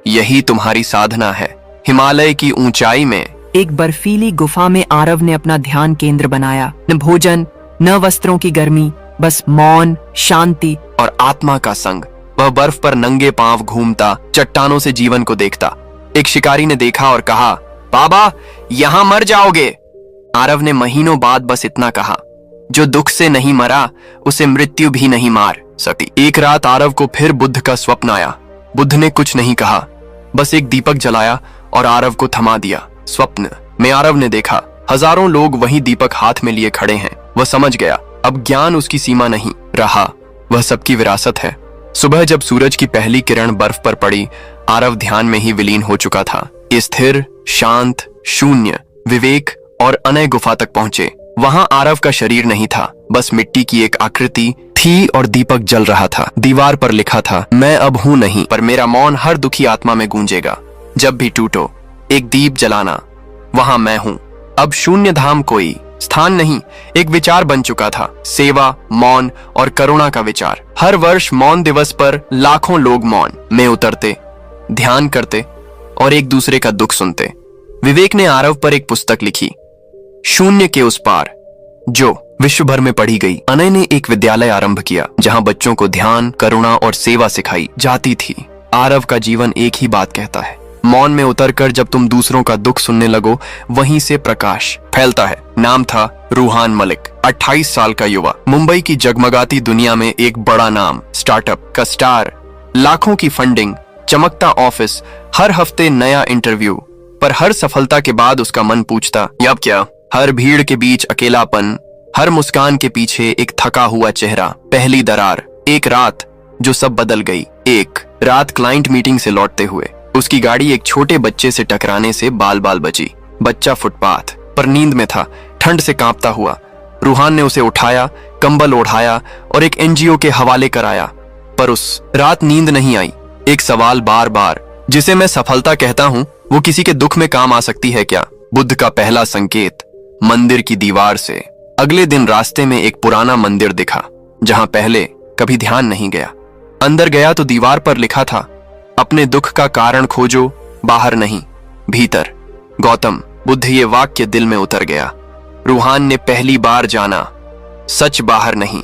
यही तुम्हारी साधना है। हिमालय की ऊंचाई में एक बर्फीली गुफा में आरव ने अपना ध्यान केंद्र बनाया। न भोजन, न वस्त्रों की गर्मी, बस मौन, शांति और आत्मा का संग। वह बर्फ पर नंगे पांव घूमता, चट्टानों से जीवन को देखता। एक शिकारी ने देखा और कहा, बाबा यहां मर जाओगे। आरव ने महीनों बाद बस इतना कहा, जो दुख से नहीं मरा उसे मृत्यु भी नहीं मार सकती। एक रात आरव को फिर बुद्ध का स्वप्न आया। बुद्ध ने कुछ नहीं कहा, बस एक दीपक जलाया और आरव को थमा दिया। स्वप्न में आरव ने देखा हजारों लोग वही दीपक हाथ में लिए खड़े हैं। वह समझ गया अब ज्ञान उसकी सीमा नहीं रहा, वह सबकी विरासत है। सुबह जब सूरज की पहली किरण बर्फ पर पड़ी, आरव ध्यान में ही विलीन हो चुका था। स्थिर, शांत, शून्य, विवेक और अनय गुफा तक पहुंचे। वहां आरव का शरीर नहीं था, बस मिट्टी की एक आकृति थी और दीपक जल रहा था। दीवार पर लिखा था, मैं अब हूं नहीं, पर मेरा मौन हर दुखी आत्मा में गूंजेगा। जब भी टूटो एक दीप जलाना, वहां मैं हूं। अब शून्य धाम कोई स्थान नहीं, एक विचार बन चुका था। सेवा, मौन और करुणा का विचार। हर वर्ष मौन दिवस पर लाखों लोग मौन में उतरते, ध्यान करते और एक दूसरे का दुख सुनते। विवेक ने आरव पर एक पुस्तक लिखी, शून्य के उस पार, जो विश्व भर में पढ़ी गई। अनय ने एक विद्यालय आरंभ किया जहां बच्चों को ध्यान, करुणा और सेवा सिखाई जाती थी। आरव का जीवन एक ही बात कहता है, मौन में उतरकर जब तुम दूसरों का दुख सुनने लगो, वहीं से प्रकाश फैलता है। नाम था रूहान मलिक, 28 साल का युवा, मुंबई की जगमगाती दुनिया में एक बड़ा नाम, स्टार्टअप का स्टार, लाखों की फंडिंग, चमकता ऑफिस, हर हफ्ते नया इंटरव्यू। पर हर सफलता के बाद उसका मन पूछता, अब क्या? हर भीड़ के बीच अकेलापन, हर मुस्कान के पीछे एक थका हुआ चेहरा। पहली दरार, एक रात जो सब बदल गई। एक रात क्लाइंट मीटिंग से लौटते हुए उसकी गाड़ी एक छोटे बच्चे से टकराने से बाल बाल बची। बच्चा फुटपाथ पर नींद में था, ठंड से कांपता हुआ। रूहान ने उसे उठाया, कंबल ओढ़ाया और एक एनजीओ के हवाले कराया। पर उस रात नींद नहीं आई। एक सवाल बार बार, जिसे मैं सफलता कहता हूं, वो किसी के दुख में काम आ सकती है क्या? बुद्ध का पहला संकेत, मंदिर की दीवार से। अगले दिन रास्ते में एक पुराना मंदिर दिखा, जहां पहले कभी ध्यान नहीं गया। अंदर गया तो दीवार पर लिखा था, अपने दुख का कारण खोजो, बाहर नहीं, भीतर। गौतम बुद्ध ये वाक्य दिल में उतर गया। रूहान ने पहली बार जाना, सच बाहर नहीं,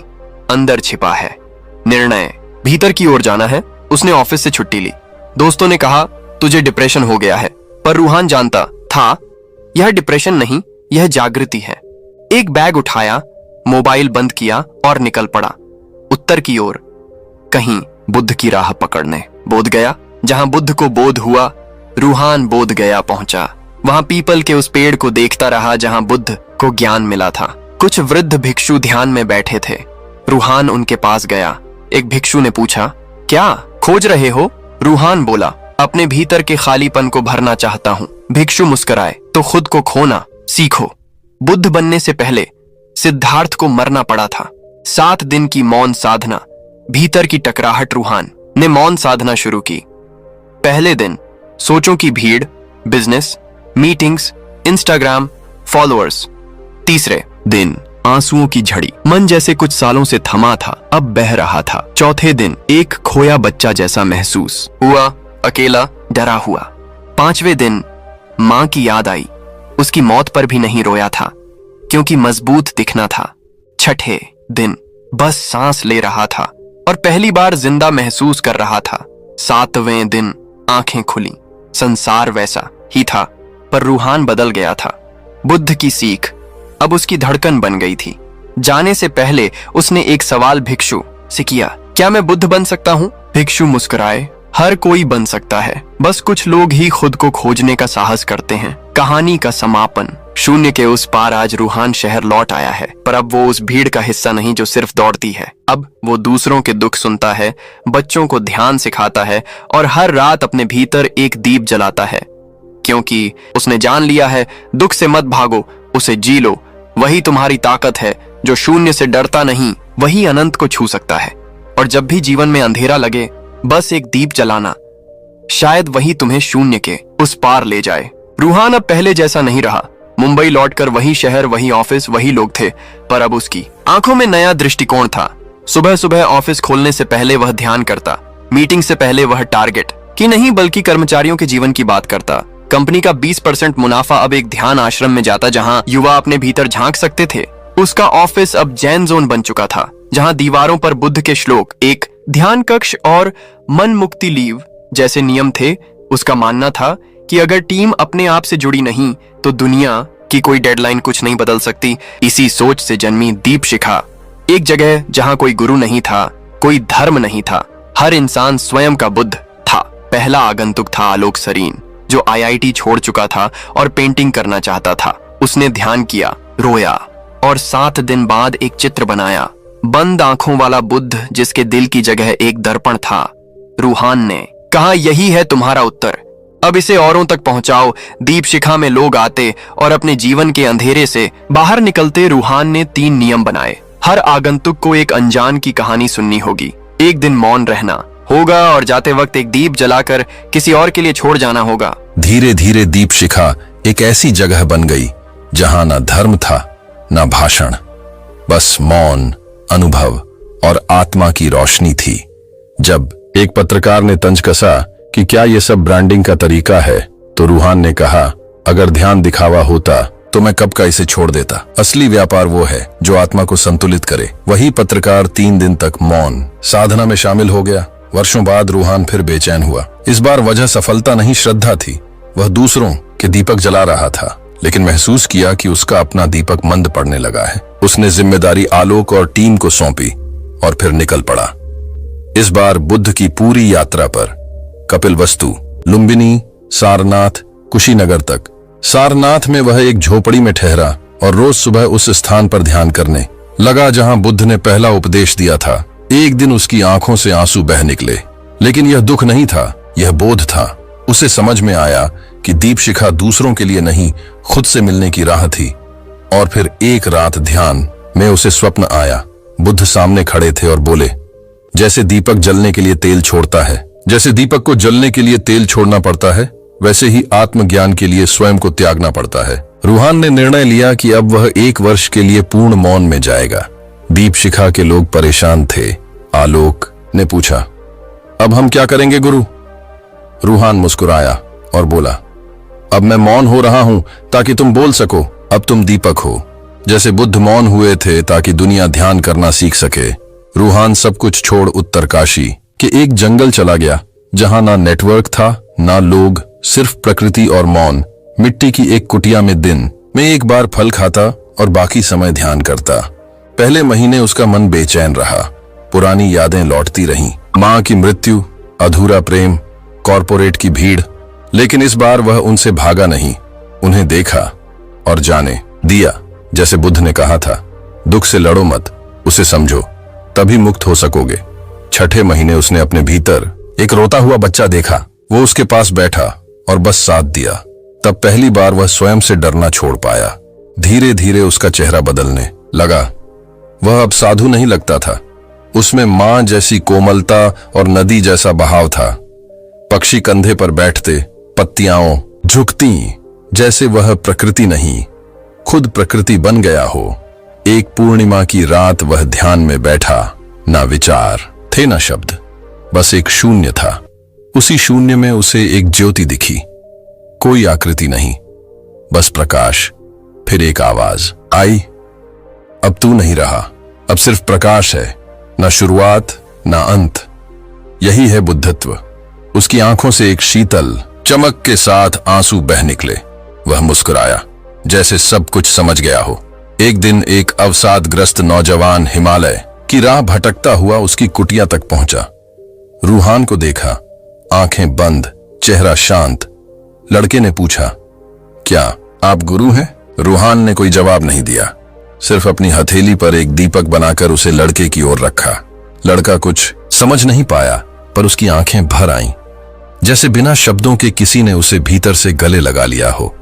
अंदर छिपा है। निर्णय, भीतर की ओर जाना है। उसने ऑफिस से छुट्टी ली। दोस्तों ने कहा, तुझे डिप्रेशन हो गया है, पर रूहान जानता था यह डिप्रेशन नहीं, यह जागृति है। एक बैग उठाया, मोबाइल बंद किया और निकल पड़ा उत्तर की ओर, कहीं बुद्ध की राह पकड़ने। बोध गया, जहां बुद्ध को बोध हुआ, रूहान बोध गया पहुंचा। वहां पीपल के उस पेड़ को देखता रहा जहां बुद्ध को ज्ञान मिला था। कुछ वृद्ध भिक्षु ध्यान में बैठे थे। रूहान उनके पास गया। एक भिक्षु ने पूछा, क्या खोज रहे हो? रूहान बोला, अपने भीतर के खालीपन को भरना चाहता हूं। भिक्षु मुस्कुराए, तो खुद को खोना सीखो। बुद्ध बनने से पहले सिद्धार्थ को मरना पड़ा था। 7 दिन की मौन साधना, भीतर की टकराहट। रूहान ने मौन साधना शुरू की। पहले दिन सोचों की भीड़, बिजनेस, मीटिंग्स, इंस्टाग्राम, फॉलोअर्स। तीसरे दिन आंसुओं की झड़ी, मन जैसे कुछ सालों से थमा था अब बह रहा था। चौथे दिन एक खोया बच्चा जैसा महसूस हुआ, अकेला, डरा हुआ। 5वें दिन मां की याद आई, उसकी मौत पर भी नहीं रोया था क्योंकि मजबूत दिखना था। 6ठे दिन बस सांस ले रहा था और पहली बार जिंदा महसूस कर रहा था। 7वें दिन आंखें खुली, संसार वैसा ही था पर रूहान बदल गया था। बुद्ध की सीख अब उसकी धड़कन बन गई थी। जाने से पहले उसने एक सवाल भिक्षु से किया, क्या मैं बुद्ध बन सकता हूं? भिक्षु मुस्कुराए, हर कोई बन सकता है, बस कुछ लोग ही खुद को खोजने का साहस करते हैं। कहानी का समापन, शून्य के उस पार आज रूहान शहर लौट आया है, पर अब वो उस भीड़ का हिस्सा नहीं जो सिर्फ दौड़ती है। अब वो दूसरों के दुख सुनता है, बच्चों को ध्यान सिखाता है और हर रात अपने भीतर एक दीप जलाता है, क्योंकि उसने जान लिया है, दुख से मत भागो, उसे जी लो। वही तुम्हारी ताकत है, जो शून्य से डरता नहीं, वही अनंत को छू सकता है। और जब भी जीवन में अंधेरा लगे, बस एक दीप जलाना, शायद वही तुम्हें शून्य के उस पार ले जाए। रूहान अब पहले जैसा नहीं रहा। मुंबई लौटकर वही शहर, वही ऑफिस, वही लोग थे, पर अब उसकी आंखों में नया दृष्टिकोण था। सुबह सुबह ऑफिस खोलने से पहले वह ध्यान करता, मीटिंग से पहले वह टारगेट की नहीं बल्कि कर्मचारियों के जीवन की बात करता। कंपनी का 20% मुनाफा अब एक ध्यान आश्रम में जाता जहां युवा अपने भीतर झांक सकते थे। उसका ऑफिस अब जैन जोन बन चुका था, जहां दीवारों पर बुद्ध के श्लोक, एक ध्यान कक्ष और मन मुक्ति लीव जैसे नियम थे। उसका मानना था कि अगर टीम अपने आप से जुड़ी नहीं तो दुनिया की कोई डेडलाइन कुछ नहीं बदल सकती। इसी सोच से जन्मी दीप शिखा, एक जगह जहां कोई गुरु नहीं था, कोई धर्म नहीं था, हर इंसान स्वयं का बुद्ध था। पहला आगंतुक था आलोक सरीन, जो IIT छोड़ चुका था और पेंटिंग करना चाहता था। उसने ध्यान किया, रोया और 7 दिन बाद एक चित्र बनाया, बंद आंखों वाला बुद्ध जिसके दिल की जगह एक दर्पण था। रूहान ने कहा, यही है तुम्हारा उत्तर, अब इसे औरों तक पहुंचाओ। दीप शिखा में लोग आते और अपने जीवन के अंधेरे से बाहर निकलते। रूहान ने 3 नियम बनाए। हर आगंतुक को एक अनजान की कहानी सुननी होगी, एक दिन मौन रहना होगा और जाते वक्त एक दीप जलाकर किसी और के लिए छोड़ जाना होगा। धीरे धीरे दीप शिखा एक ऐसी जगह बन गई जहां ना धर्म था ना भाषण, बस मौन, अनुभव और आत्मा की रोशनी थी। जब एक पत्रकार ने तंज कसा कि क्या ये सब ब्रांडिंग का तरीका है, तो रूहान ने कहा, अगर ध्यान दिखावा होता तो मैं कब का इसे छोड़ देता। असली व्यापार वो है जो आत्मा को संतुलित करे। वही पत्रकार 3 दिन तक मौन साधना में शामिल हो गया। वर्षों बाद रूहान फिर बेचैन हुआ। इस बार वजह सफलता नहीं, श्रद्धा थी। वह दूसरों के दीपक जला रहा था, लेकिन महसूस किया कि उसका अपना दीपक मंद पड़ने लगा है। उसने जिम्मेदारी आलोक और टीम को सौंपी और फिर निकल पड़ा। इस बार बुद्ध की पूरी यात्रा पर कपिलवस्तु, लुम्बिनी, सारनाथ, कुशीनगर तक। सारनाथ में वह एक झोपड़ी में ठहरा और रोज सुबह उस स्थान पर ध्यान करने लगा जहां बुद्ध ने पहला उपदेश दिया था। एक दिन उसकी आंखों से आंसू बह निकले, लेकिन यह दुख नहीं था, यह बोध था। उसे समझ में आया कि दीप शिखा दूसरों के लिए नहीं, खुद से मिलने की राह थी। और फिर एक रात ध्यान में उसे स्वप्न आया। बुद्ध सामने खड़े थे और बोले, जैसे दीपक जलने के लिए तेल छोड़ता है, जैसे दीपक को जलने के लिए तेल छोड़ना पड़ता है, वैसे ही आत्मज्ञान के लिए स्वयं को त्यागना पड़ता है। रूहान ने निर्णय लिया कि अब वह 1 वर्ष के लिए पूर्ण मौन में जाएगा। दीप शिखा के लोग परेशान थे। आलोक ने पूछा, अब हम क्या करेंगे गुरु? रूहान मुस्कुराया और बोला, अब मैं मौन हो रहा हूं ताकि तुम बोल सको। अब तुम दीपक हो, जैसे बुद्ध मौन हुए थे ताकि दुनिया ध्यान करना सीख सके। रूहान सब कुछ छोड़ उत्तरकाशी के एक जंगल चला गया, जहां ना नेटवर्क था ना लोग, सिर्फ प्रकृति और मौन। मिट्टी की एक कुटिया में दिन में एक बार फल खाता और बाकी समय ध्यान करता। पहले महीने उसका मन बेचैन रहा। पुरानी यादें लौटती रहीं, माँ की मृत्यु, अधूरा प्रेम, कॉरपोरेट की भीड़। लेकिन इस बार वह उनसे भागा नहीं, उन्हें देखा और जाने दिया। जैसे बुद्ध ने कहा था, दुख से लड़ो मत, उसे समझो, तभी मुक्त हो सकोगे। 6ठे महीने उसने अपने भीतर एक रोता हुआ बच्चा देखा। वो उसके पास बैठा और बस साथ दिया। तब पहली बार वह स्वयं से डरना छोड़ पाया। धीरे धीरे उसका चेहरा बदलने लगा। वह अब साधु नहीं लगता था, उसमें मां जैसी कोमलता और नदी जैसा बहाव था। पक्षी कंधे पर बैठते, पत्तियां झुकती, जैसे वह प्रकृति नहीं, खुद प्रकृति बन गया हो। एक पूर्णिमा की रात वह ध्यान में बैठा, ना विचार थे ना शब्द, बस एक शून्य था। उसी शून्य में उसे एक ज्योति दिखी, कोई आकृति नहीं, बस प्रकाश। फिर एक आवाज आई, अब तू नहीं रहा, अब सिर्फ प्रकाश है, ना शुरुआत ना अंत। यही है बुद्धत्व। उसकी आंखों से एक शीतल चमक के साथ आंसू बह निकले। वह मुस्कुराया, जैसे सब कुछ समझ गया हो। एक दिन एक अवसादग्रस्त नौजवान हिमालय की राह भटकता हुआ उसकी कुटिया तक पहुंचा। रूहान को देखा, आंखें बंद, चेहरा शांत। लड़के ने पूछा, क्या आप गुरु हैं? रूहान ने कोई जवाब नहीं दिया, सिर्फ अपनी हथेली पर एक दीपक बनाकर उसे लड़के की ओर रखा। लड़का कुछ समझ नहीं पाया, पर उसकी आंखें भर आईं, जैसे बिना शब्दों के किसी ने उसे भीतर से गले लगा लिया हो।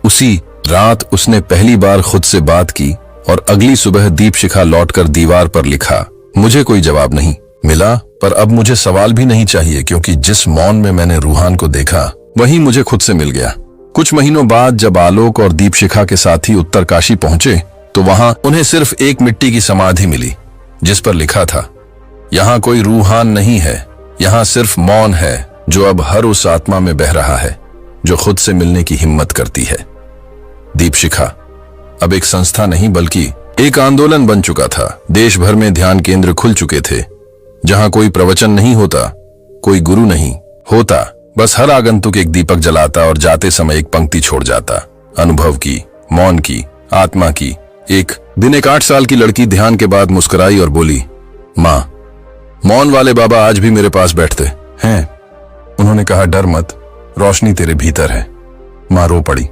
उसी रात उसने पहली बार खुद से बात की और अगली सुबह दीप शिखा लौटकर दीवार पर लिखा, मुझे कोई जवाब नहीं मिला, पर अब मुझे सवाल भी नहीं चाहिए, क्योंकि जिस मौन में मैंने रूहान को देखा वही मुझे खुद से मिल गया। कुछ महीनों बाद जब आलोक और दीपशिखा के साथी उत्तरकाशी पहुंचे तो वहां उन्हें सिर्फ एक मिट्टी की समाधि मिली जिस पर लिखा था, यहाँ कोई रूहान नहीं है, यहाँ सिर्फ मौन है जो अब हर उस आत्मा में बह रहा है जो खुद से मिलने की हिम्मत करती है। दीपशिखा अब एक संस्था नहीं बल्कि एक आंदोलन बन चुका था। देश भर में ध्यान केंद्र खुल चुके थे जहां कोई प्रवचन नहीं होता, कोई गुरु नहीं होता, बस हर आगंतुक एक दीपक जलाता और जाते समय एक पंक्ति छोड़ जाता, अनुभव की, मौन की, आत्मा की। एक दिन एक 8 साल की लड़की ध्यान के बाद मुस्कुराई और बोली, माँ, मौन वाले बाबा आज भी मेरे पास बैठते हैं। उन्होंने कहा, डर मत, रोशनी तेरे भीतर है। माँ रो पड़ी।